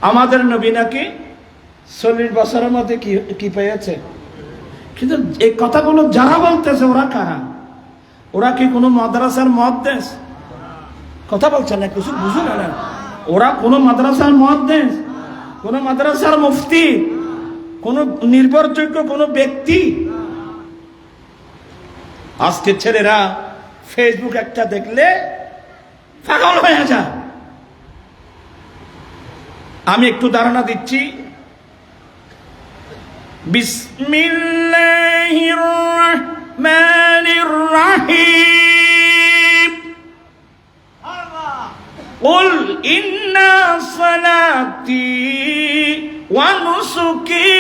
আমাদের নবী নাকি 40 বছরের মধ্যে কি পেয়েছে। কিন্তু এই কথাগুলো যারা বলতেছে ওরা কারা? ওরা কি কোনো মাদ্রাসার মুহাদ্দিস? কথা বলছেন না, কিছু বুঝুন না। ওরা কোনো মাদ্রাসার মুহাদ্দিস, কোনো মাদ্রাসার মুফতি, কোনো নির্ভরযোগ্য কোনো ব্যক্তি? আজকে ছেলেরা ফেসবুক একটা দেখলে পাগল হয়ে যায়। আমি একটু ধারণা দিচ্ছি। বিসমিল্লাহির রহমানির রহিম। কুল ইন্না সালাতি ওয়া নুসুকি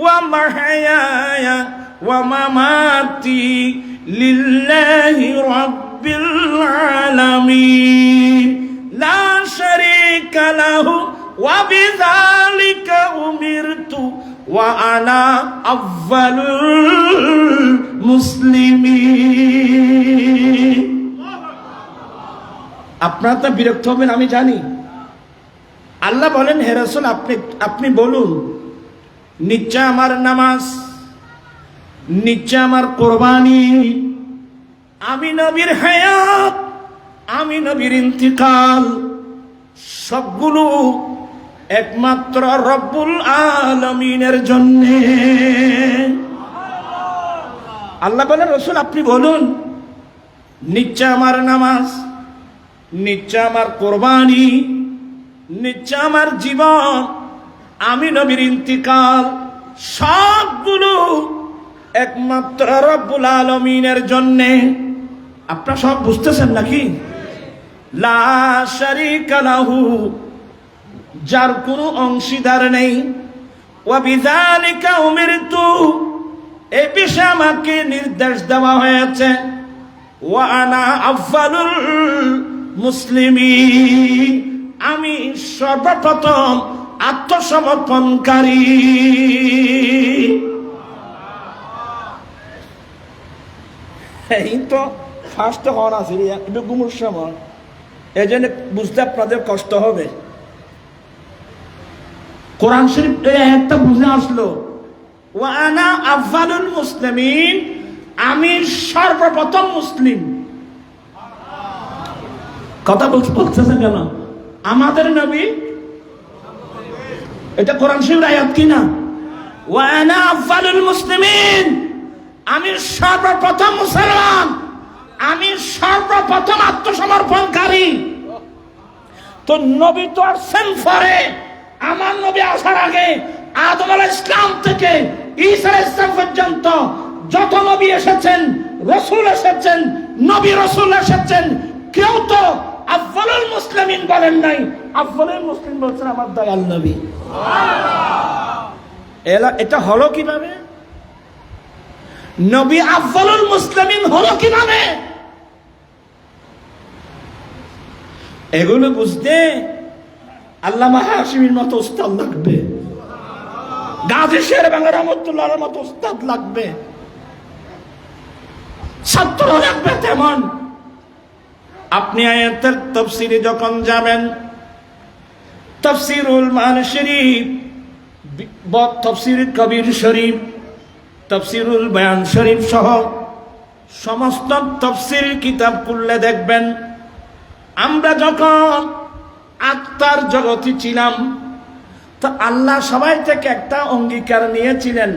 ওয়া মাহইয়ায়া ওয়া মামাতি লিল্লাহি রাব্বিল আলামিন লা শারীকা লাহু ওয়া বিযালিকা উমিরতু ওয়া আনা আউয়ালুল মুসলিমিন। আপনারা তো বিরক্ত হবেন আমি জানি। আল্লাহ বলেন, হে রাসূল আপনি বলুন, নিশ্চয় আমার নামাজ, নিশ্চয় আমার কোরবানি, আমি নবীর হায়াত, আমি নবীর ইন্তিকাল, সবগুলো একমাত্র রব্বুল আলামিনের জন্য। আল্লাহ বলেন, রাসূল আপনি বলুন, নিশ্চয় আমার নামাজ, নিশ্চয় আমার কোরবানি, নিশ্চয় আমার জীবন, আমি নবীর ইন্তিকাল, সবগুলো একমাত্র রব্বুল আলামিনের জন্যে। আপনারা সব বুঝতেছেন নাকি? লা শারীকা লাহু, যার কোনো অংশীদার নেই। ওয়া বিযালিকা উমিরতু, এই বিষয়ে আমাকে নির্দেশ দেওয়া হয়েছে। ওয়া আনা আফযালুল মুসলিমিন, আমি সর্বপ্রথম আত্মসমর্পণকারী। এই তো ফার্স্ট হন আছে একটু গুমুর সময়, এই জন্য বুঝতে আপনাদের কষ্ট হবে। কোরআন শরীফ একটা বুঝে আসলো, ওয়া আনা আফযালুল মুসলিমিন, আমি সর্বপ্রথম মুসলিম। কথা বলতেছেন কেন? আমাদের নবী, এটা কোরআন শরীফের আয়াত কি না? ওয়া আনা আফযালুল মুসলিমিন, আমি সর্বপ্রথম মুসলমান, আমি সর্বপ্রথম আত্মসমর্পণকারী। তো নবী তো আসছেন পরে, আমার নবী আসার আগে আদম আলাইহিস সালাম থেকে ঈসা আলাইহিস সালাম পর্যন্ত যত নবী এসেছেন, রাসূল এসেছেন, নবী রাসূল এসেছেন, কেউ তো আফযালুল মুসলিমিন বলেন নাই। আফযালুল মুসলিম বলছেন আমার দয়াল নবী। এটা হলো কিভাবে? নবী আফযালুল মুসলিমিন হলো কিভাবে? এগুলো বুঝতে আল্লামা হাশিমির মতো উস্তাদ লাগবে, গাজী শের বাংলা রহমতুল্লাহর মতো উস্তাদ লাগবে, ছাত্র লাগবে তেমন। আপনি আয়াতের তাফসীরে যখন যাবেন, তাফসীরুল মাআনি শরীফ, তাফসীর কবির শরীফ, তাফসীরুল বায়ান শরীফ সহ সমস্ত তাফসীর কিতাব খুললে দেখবেন, আমরা যখন আত্মার জগতে ছিলাম, তো আল্লাহ সবাই থেকে একটা অঙ্গীকার নিয়েছিলেন,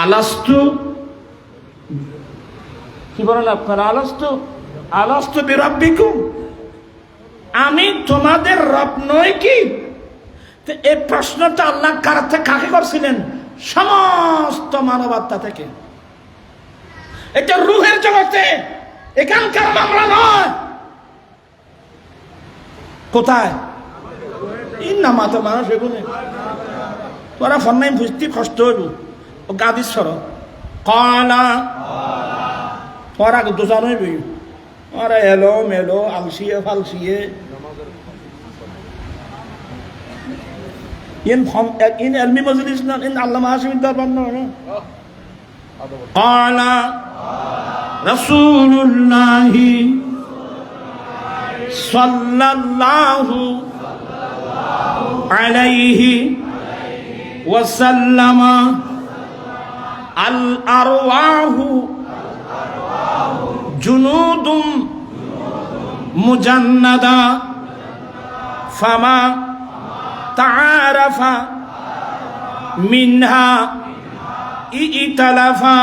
আলাস্তু, কি বলেন আপনারা? আলাস্তু বিরাব্বিকুম, আমি তোমাদের রব নই কি? তো এই প্রশ্নটা আল্লাহ কাকে করছিলেন? সমস্ত মানবাত্মা থেকে। এটা রূহের জগতে, এখানকার মামলা নয়। কোথায়? ইন্না মাতো মানুষ এগুলো তোরা ফন্নাই বুঝতে কষ্ট হইব। ও গাদিশ্বর কলা তোরা দোষা নইবি, ওরা এলো মেলো আলসিয়ে ফালসিয়ে ইন এলমি মজলিস না, ইন আল্লামা হাশিমির দরবার না। ক্বালা রাসূলুল্লাহি সাল্লাল্লাহু আলাইহি ওয়াসাল্লাম, আল আরওয়াহু জুনুদুম মুজান্নাদা ফামা তাআরাফা মিনহা ইতালাফা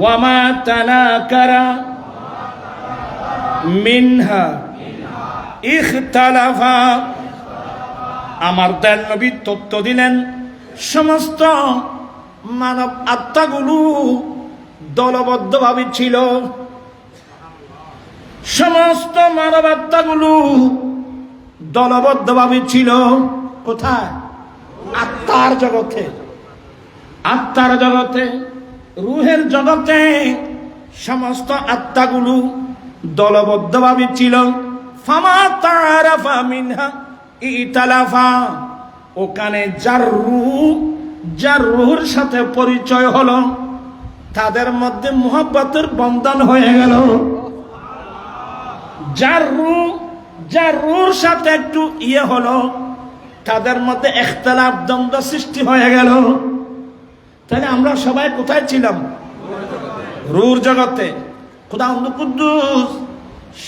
ওয়ামা তানাকারা মিনহা ইখতালাফা। আমার দয়াল নবী তথ্য দিলেন, সমস্ত মানব আত্মাগুলো দলবদ্ধভাবে ছিল, সমস্ত মানব আত্মাগুলো দলবদ্ধভাবে ছিল। কোথায়? আত্মার জগতে। আত্মার জগতে, রূহের জগতে সমস্ত আত্মাগুলো দলবদ্ধভাবে ছিল। ফামা তাআরাফা মিনহা ইতালাফা, ওখানে যার রূহের সাথে পরিচয় হলো, তাদের মধ্যে মুহাব্বতের বন্ধন হয়ে গেল। যার রূহের সাথে একটু হলো, তাদের মধ্যে ইখতিলাফ, দ্বন্দ্ব সৃষ্টি হয়ে গেল। তাহলে আমরা সবাই কোথায় ছিলাম? রূহের জগতে। খোদা কুদ্দুস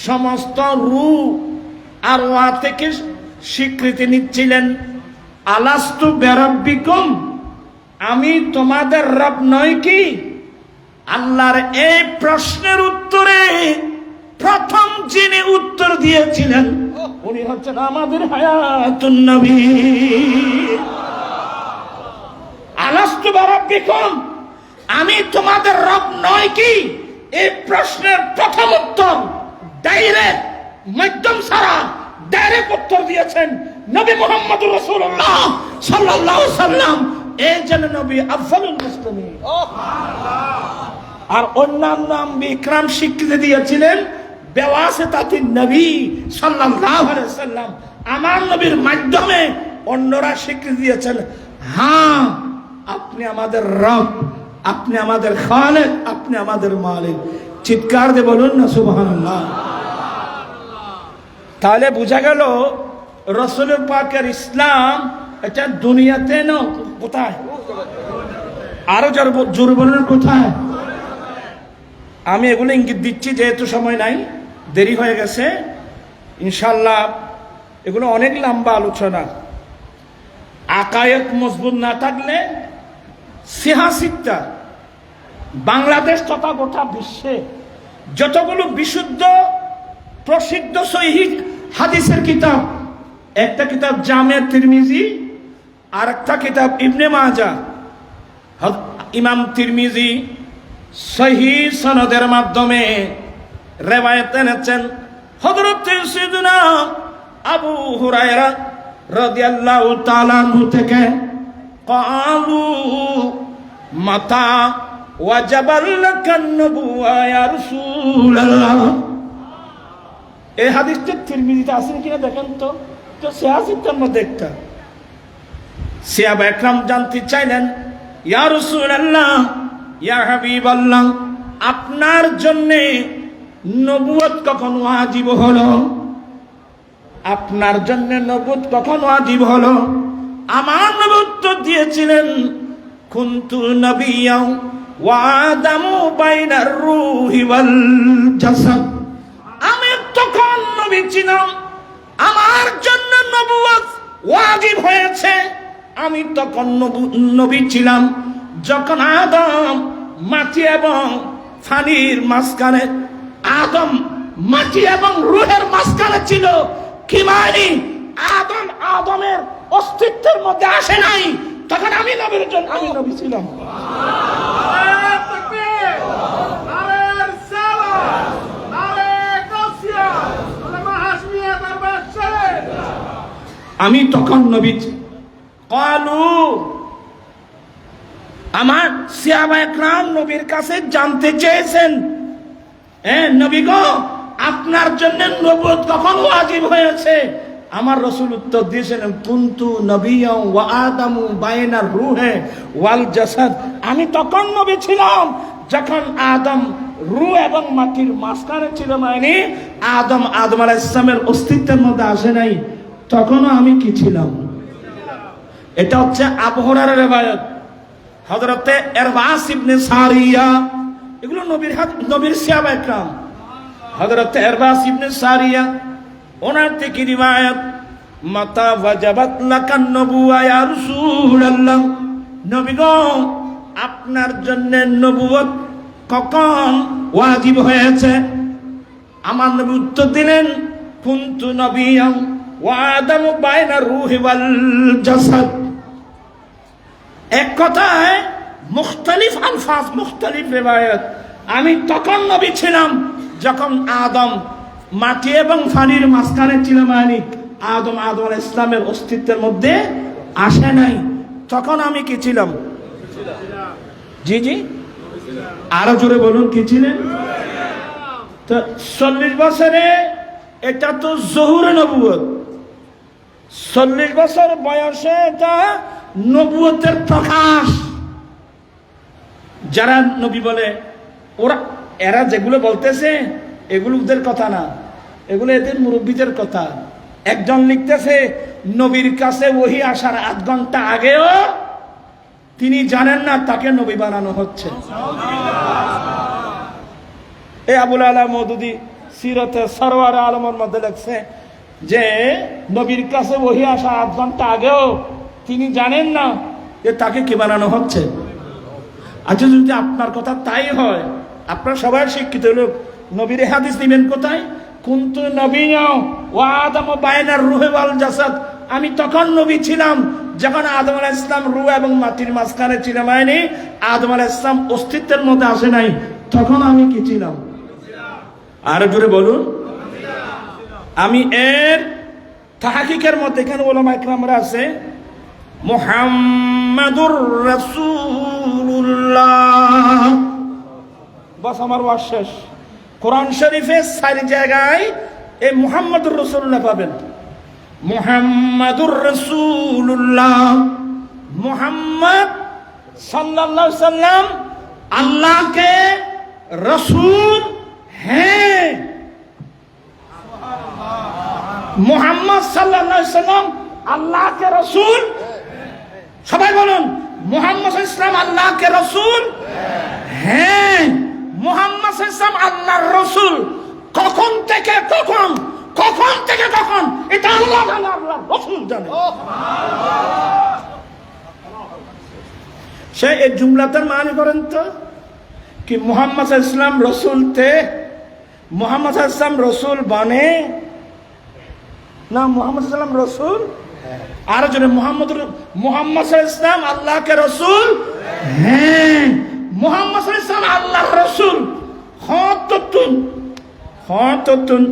সমস্ত রূহ আর ওয়া থেকে স্বীকৃতি নিচ্ছিলেন, আলাস্তু বিরাব্বিকুম, আমি তোমাদের রব নই কি? আল্লাহর এই প্রশ্নের উত্তরে প্রথম যিনি উত্তর দিয়েছিলেন উনি হচ্ছেন আমাদের হায়াতুন নবী। আলাস্তু বিরাব্বিকুম, আমি তোমাদের রব নয় কি? এই প্রশ্নের প্রথম উত্তর ডাইরেক্ট, মাধ্যম ছাড়া ডাইরেক্ট উত্তর দিয়েছেন নবী মুহাম্মদুর রাসূলুল্লাহ সাল্লাল্লাহু আলাইহি সাল্লাম। এই যেন নবী আফজালুল মুসলিমিন। আর অন্যান্য বিক্রম স্বীকৃতি দিয়েছিলেন বেওয়াসিতাতিন নবী সাল্লাল্লাহু আলাইহি সাল্লাম। আমার নবীর মাধ্যমে অন্যরা স্বীকৃতি দিয়েছেন, হ্যাঁ আপনি আমাদের রব, আপনি আমাদের খালেক, আপনি আমাদের মালিক। চিৎকার দিয়ে বলুন না সুবহানাল্লাহ। তাহলে বোঝা গেল রাসূল পাকের ইসলাম এটা দুনিয়াতে না, কোথায়? আরো জোর বলুন কোথায়? আমি এগুলো ইঙ্গিত দিচ্ছি যেহেতু সময় নাই, দেরি হয়ে গেছে। ইনশাল্লাহ এগুলো অনেক লম্বা আলোচনা। আকায়েদ মজবুত না থাকলে সিয়াসিটা বাংলাদেশ তথা গোটা বিশ্বে যতগুলো বিশুদ্ধ প্রসিদ্ধ সহিহ হাদিসের কিতাব, একটা কিতাব জামে তিরমিজি, আর একটা কিতাব ইবনে মাজাহ। ইমাম তিরমিজি সহিহ সনদের মাধ্যমে রিওয়ায়াত এনেছেন হযরত সাইয়্যিদুনা আবু হুরায়রা রাদিয়াল্লাহু তাআলা আনহু থেকে, ক্বালু মাতা ওয়াজাবাল লাকান নবুওয়া ইয়া রাসূলুল্লাহ। এই হাদিসটা তিরমিজিতে আছে কিনা দেখেন তো, তো সিয়াসিতের মধ্যে একটা। সাহাবা একরাম জানতে চাইলেন, ইয়া রাসূলুল্লাহ, ইয়া হাবিবাল্লাহ, আপনার জন্য নবুয়ত কখন ওয়াজিব হলো? আপনার জন্য নবুয়ত কখন ওয়াজিব হলো? আমার নবী উত্তর দিয়েছিলেন, কুনতু নবিয়্যাও ওয়া আদামু বাইনার রূহি ওয়াল জাসাদ। আমি তখন নবী ছিলাম, আমার জন্য নবুয়ত ওয়াজিব হয়েছে। আমি তখন নবী ছিলাম যখন আদম মাটি এবং পানির মাঝখানে, আদম মাটি এবং রূহের মাঝখানে ছিল। কি মানে? আদমের অস্তিত্বের মধ্যে আসে নাই, তখন আমি নবীর জন্য আমি নবী ছিলাম। আমি তখন নবী। ক্বালু, আমার সাহাবা একরাম নবীর কাছে জানতে চেয়েছেন, নবী গো, আপনার জন্য নবুয়ত কখন ওয়াজিব হয়েছে? আমার রাসূল উত্তর দিয়েছিলেন, কুনতু নবিয়্যাও ওয়া আদামু বাইনার রূহি ওয়াল জাসাদ। আমি তখন নবী ছিলাম যখন আদম রূহ এবং মাটির মাঝখানে ছিল। মানে আদম আলাইহিস সালামের অস্তিত্বের মধ্যে আসে নাই, তখনও আমি কি ছিলাম। এটা হচ্ছে আবু হুরায়রার রিওয়ায়াত। হযরতে ইরবাস ইবনে সারিয়া, এগুলো নবীর সাহাবা একরাম। হযরতে ইরবাস ইবনে সারিয়া ওনার থেকে রিওয়ায়াত, মাতা ওয়াজাবাত লাকান নবুওয়া ইয়া রাসূলুল্লাহ। নবী গো, আপনার জন্য নবুয়ত কখন ওয়াজিব হয়েছে? আমার নবী উত্তর দিলেন, কুনতু নবিয়্যাও ওয়া আদামু বাইনার রূহি ওয়াল জাসাদ। এক কথায় মুখতালিফ আলফাজ, মুখতালিফ রিওয়ায়াত। আমি তখন নবী ছিলাম যখন আদম মাটি এবং পানির মাঝখানে ছিল। মানে আদম আলাইহিস সালামের অস্তিত্বের মধ্যে আসে নাই, তখন আমি কি ছিলাম? জি জি, আরো জোরে বলুন, কি ছিলেন? তো 40 বছরে এটা তো জহুরে নবুয়ত। 40 বছর বয়সে এটা নবুয়তের প্রকাশ। যারা নবী বলে, এরা যেগুলো বলতেছে এগুলো ওদের কথা না, এগুলো এদের মুরব্বীদের কথা। একজন লিখতেছে, নবীর কাছে ওহী আসার 8 ঘন্টা আগেও তিনি জানেন না তাকে নবী বানানো হচ্ছে। এই আবুল আলা মওদুদী সিরাতে সরওয়ার আলমের মধ্যে লেখছে যে নবীর কাছে ওহী আসা 8 ঘন্টা আগেও তিনি জানেন না যে তাকে কি বানানো হচ্ছে। আচ্ছা, যদি আপনার কথা তাই হয়, আপনার সবাই শিক্ষিত লোক, নবীর হাদিস নেবেন কোথায়? কুনতু নবিয়্যা ওয়া আদামু বাইনার রূহি ওয়াল জাসাদ, আমি তখন নবী ছিলাম যখন আদম আলাইহিস সালাম রূহ এবং মাটির মাঝখানে ছিলাম। মানে আদম আলাইহিস সালাম অস্তিত্বের মধ্যে আসে নাই, তখন আমি কি ছিলাম? আর জোরে বলুন। আমি এর তাহকিকের মধ্যে এখানে উলামা ইকরামরা আছে, মুহাম্মাদুর রাসূলুল্লাহ, বাস আমার ওয়াজ শেষ। কোরআন শরীফে 4 জায়গায় এই মুহাম্মাদুর রাসূলুল্লাহ পাবেন। মুহাম্মাদুর রাসূলুল্লাহ, মুহাম্মদ সাল্লাল্লাহু আলাইহি সাল্লাম আল্লাহ के रसूल हैं। মুহাম্মদ সাল্লাল্লাহু আলাইহি সাল্লাম আল্লাহ के रसूल, সবাই বলুন মুহাম্মদ সাল্লাল্লাহু আলাইহি সাল্লাম আল্লাহ के रसूल हैं। মুহাম্মদ সাল্লাল্লাহু আলাইহি সাল্লাম আল্লাহর রাসূল। কখন থেকে কখন, কখন থেকে কখন, এটা আল্লাহ জানে, আল্লাহর রাসূল জানে। সে এই জুমলাটার মানে করেন তো कि मोहम्मद सल्लल्लाहु अलैहि वसल्लम रसूल थे, मोहम्मद सल्लल्लाहु अलैहि वसल्लम रसूल बने ना, मोहम्मद सल्लल्लाहु अलैहि वसल्लम रसूल আর জন্য मोहम्मद सल्लल्लाहु अलैहि वसल्लम अल्लाह के रसूल हैं। मोहम्मद सल्लल्लाहु अलैहि वसल्लम अल्लाहर रसूल হততুন।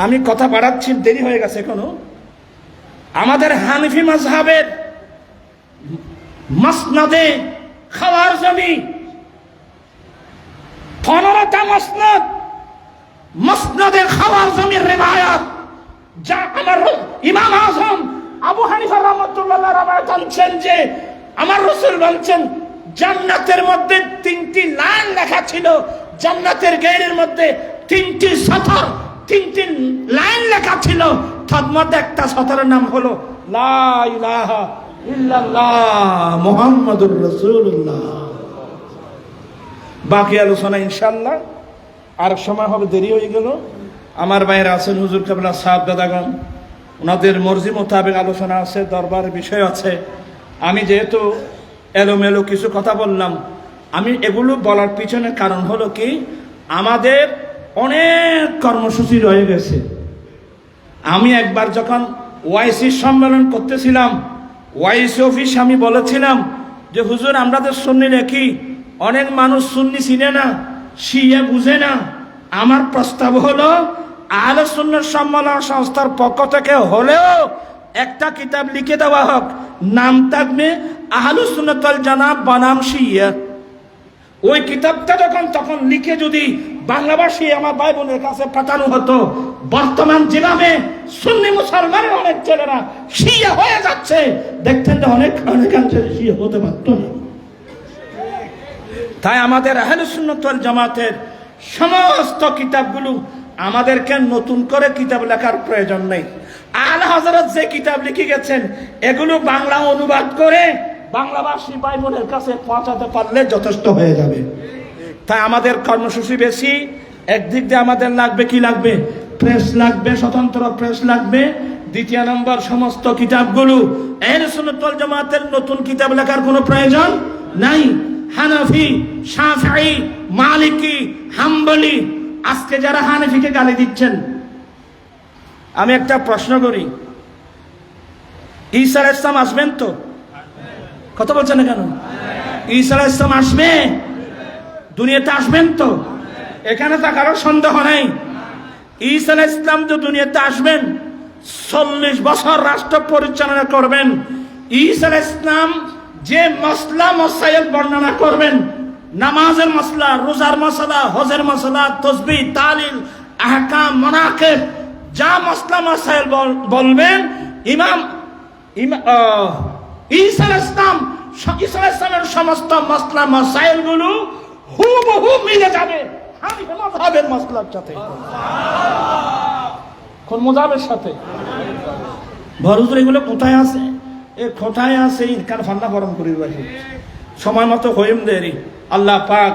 আমি কথা বাড়াচ্ছি, দেরি হয়ে গেছে এখনো। আমাদের হানিফি মাযহাবের মাসনাদে খাওয়ার জমি 15টা মাসনাদ, মাসনাদের খাওয়ার জমির রিওয়ায়াত, যা আমার ইমাম আযম আবু হানিফা রাহমাতুল্লাহ রাওয়ায়াত আনছেন যে আমার রাসূল বলেছেন জান্নাতের মধ্যে 3টি লাইন লেখা ছিল, জান্নাতের গেটের মধ্যে 3টি সতর, 3টি লাইন লেখা ছিল, তার মধ্যে একটা সতরের নাম হলো লা ইলাহা ইল্লাল্লাহ মুহাম্মাদুর রাসূলুল্লাহ। বাকি আলোচনা ইনশাআল্লাহ আর সময় হবে, দেরি হয়ে গেল। আমার ভাইয়েরা আছেন হুজুর কেবলা সাহেব দাদাগণ, ওনাদের মর্জি মোতাবেক আলোচনা আছে, দরবার বিষয় আছে। আমি যেহেতু এলোমেলো কিছু কথা বললাম, আমি এগুলো বলার পিছনে কারণ হলো কি, আমাদের অনেক কর্মসূচি রয়ে গেছে। আমি একবার যখন ওয়াইসি সম্মেলন করতেছিলাম, ওয়াইসি অফিস আমি বলেছিলাম যে হুজুর আমাদের সুন্নি নাকি, অনেক মানুষ সুন্নি চিনে না, শিয়া বুঝে না। আমার প্রস্তাব হলো আহলে সুন্নাত সম্মেলন সংস্থার পক্ষ থেকে হলেও একটা কিতাব লিখে দেওয়া হোক, নাম থাকবে আহলুস সুন্নাত ওয়াল জামাত বনাম শিয়া। ওই কিতাবটা তখন লিখে যদি বাংলাভাষী আমার ভাই বোনের কাছে পাঠানো হতো, বর্তমান যেভাবে সুন্নি মুসলমানের অনেক ছেলেরা শিয়া হয়ে যাচ্ছে, দেখতেন যে অনেকাংশে শিয়া হতে পারত না। তাই আমাদের আহলে সুন্নাত ওয়াল জামাতের সমস্ত কিতাবগুলো আমাদেরকে নতুন করে কিতাব লেখার প্রয়োজন নেই। আলা হযরত যে কিতাব লিখে গেছেন এগুলো বাংলা অনুবাদ করে বাংলাভাষী ভাই বোনের কাছে পৌঁছাতে পারলে যথেষ্ট হয়ে যাবে। তাই আমাদের কর্মসূচি বেশি। একদিক দিয়ে আমাদের লাগবে কি লাগবে, প্রেস লাগবে, স্বতন্ত্র প্রেস লাগবে। দ্বিতীয় নম্বর, সমস্ত কিতাবগুলো আহলে সুন্নাত ওয়াল জামাতের নতুন কিতাব লেখার কোনো প্রয়োজন নাই। হানাফি, শাফিঈ, মালিকি, হাম্বলি, আজকে যারা হানাফিকে গালি দিচ্ছেন, আমি একটা প্রশ্ন করি, ঈসা আলাইহিস সালাম আসবেন তো? কথা বলছেন না কেন? ঈসা আলাইহিস সালাম আসবে, দুনিয়াতে আসবেন তো? এখানে তো কারো সন্দেহ নাই। ঈসা আলাইহিস সালাম তো দুনিয়াতে আসবেন, 40 বছর রাষ্ট্র পরিচালনা করবেন। ঈসা আলাইহিস সালাম যে মাসলা মাসাইল বর্ণনা করবেন, নামাজের মাসলা, রোজার মাসলা, হজের মাসলা, তাসবিহ, তাহলিল, আহকাম, মানাকিব, যা মাসলা মাসাইল বলবেন, ঈসা আলাইহিস সালামের সমস্ত মাসলা মাসাইল গুলো হুবহু মিলে যাবে হানিফি মাযহাবের মাসলার সাথে। কোন মাযহাবের সাথে? ভরুজুর এগুলো কোথায় আছে? এ কোথায় আছে? কার ফান্না গরম করি রাখি, সময় মতো হইম দেরি। আল্লাহ পাক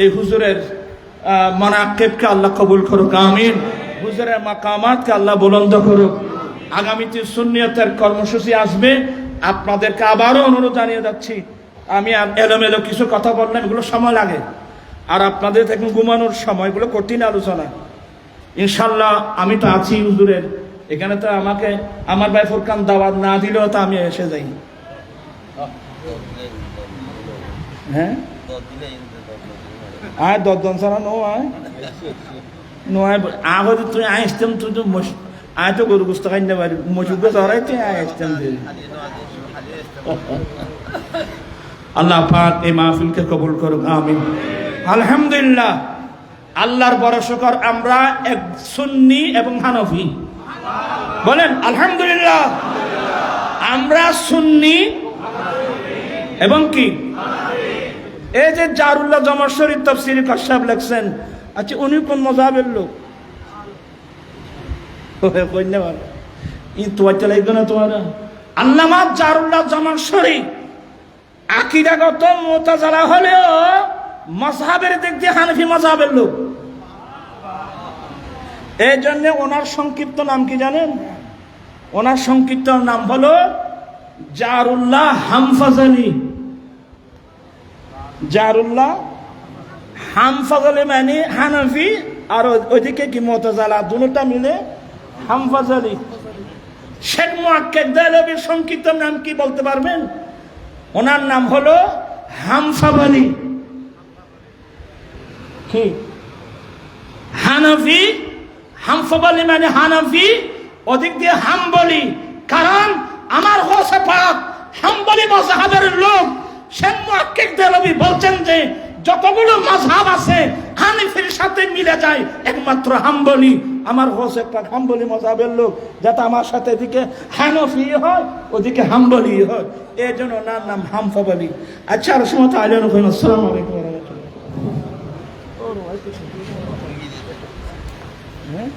এই হুজুরের মানাকিবকে আল্লাহ কবুল করুক, আমিন। হুজুরের মাকামাতকে আল্লাহ বুলন্দ করুক। আগামীতে সুন্নিয়তের কর্মসূচি আসবে, আপনাদেরকে আবারও অনুরোধ জানিয়ে যাচ্ছি। আমি এলোমেলো কিছু কথা বললাম, এগুলো সময় লাগে। আর আপনাদের এখন ঘুমানোর সময়গুলো কঠিন আলোচনা। ইনশাল্লাহ আমি তো আছি হুজুরের এখানে, তো আমাকে আমার ভাই ফোরকান দাওয়াত না দিলেও তো আমি এসে যাই। হ্যাঁ আয় 10 জন ছাড়া নো আয় নো আয় আগে তুই আসতাম, তুই তো আয় তো গরু গুস্ত খাই না পারি মসুদ ধরাই তুই আয় আসতাম। আল্লাহ পাক এই মাহফিলকে কবুল করুক, আমিন। আলহামদুলিল্লাহ, আল্লাহর বড় শুকর আমরা এক সুন্নি এবং হানফি। বলেন আলহামদুলিল্লাহ, আমরা সুন্নি এবং কি এই যে জারুল্লাহ জমশ্বরী তাফসীরে কাশাব লেখছেন, আচ্ছা উনি কোন মাযহাবের লোক? আল্লামা জারুল্লাহ জমশ্বরী আকীদাগত মুতাযালা হলেও মাযহাবের দিক দিয়ে হানাফি মাযহাবের লোক। এই জন্য ওনার সংক্ষিপ্ত নাম কি জানেন? ওনার সংক্ষিপ্ত নাম হলো জারুল্লাহ হামফাজালি। জারুল্লাহ হামফাজালি মানে হানাফি, আর ওইদিকে কি মুতাযালা, দুটোটা মিলে হামফাজালি। শেখ মুআক্কিদ দেহলভির সংক্ষিপ্ত নাম কি বলতে পারবেন? ওনার নাম হলো হামফাজালি। কি হানাফি, হামফাজালি মানে হানাফি, ওদিক দিয়ে হাম্বলি। কারণ আমার হোসে পাক হাম্বলি মাযহাবের লোক। শেখ মুআক্কিদ দেহলভি বলছেন যে যতগুলো মাযহাব আছে হানাফির সাথে মিলে যায় একমাত্র হাম্বলি। আমার হোসে পাক হাম্বলি মাযহাবের লোক, যাতে আমার সাথে এদিকে হানাফি হয় ওদিকে হাম্বলি হয়, এই জন্য ওনার নাম হামফাজালি। আচ্ছা আর সময় আলেন। আসসালামু আলাইকুম ওয়া রাহমাতুল্লাহ। হ্যাঁ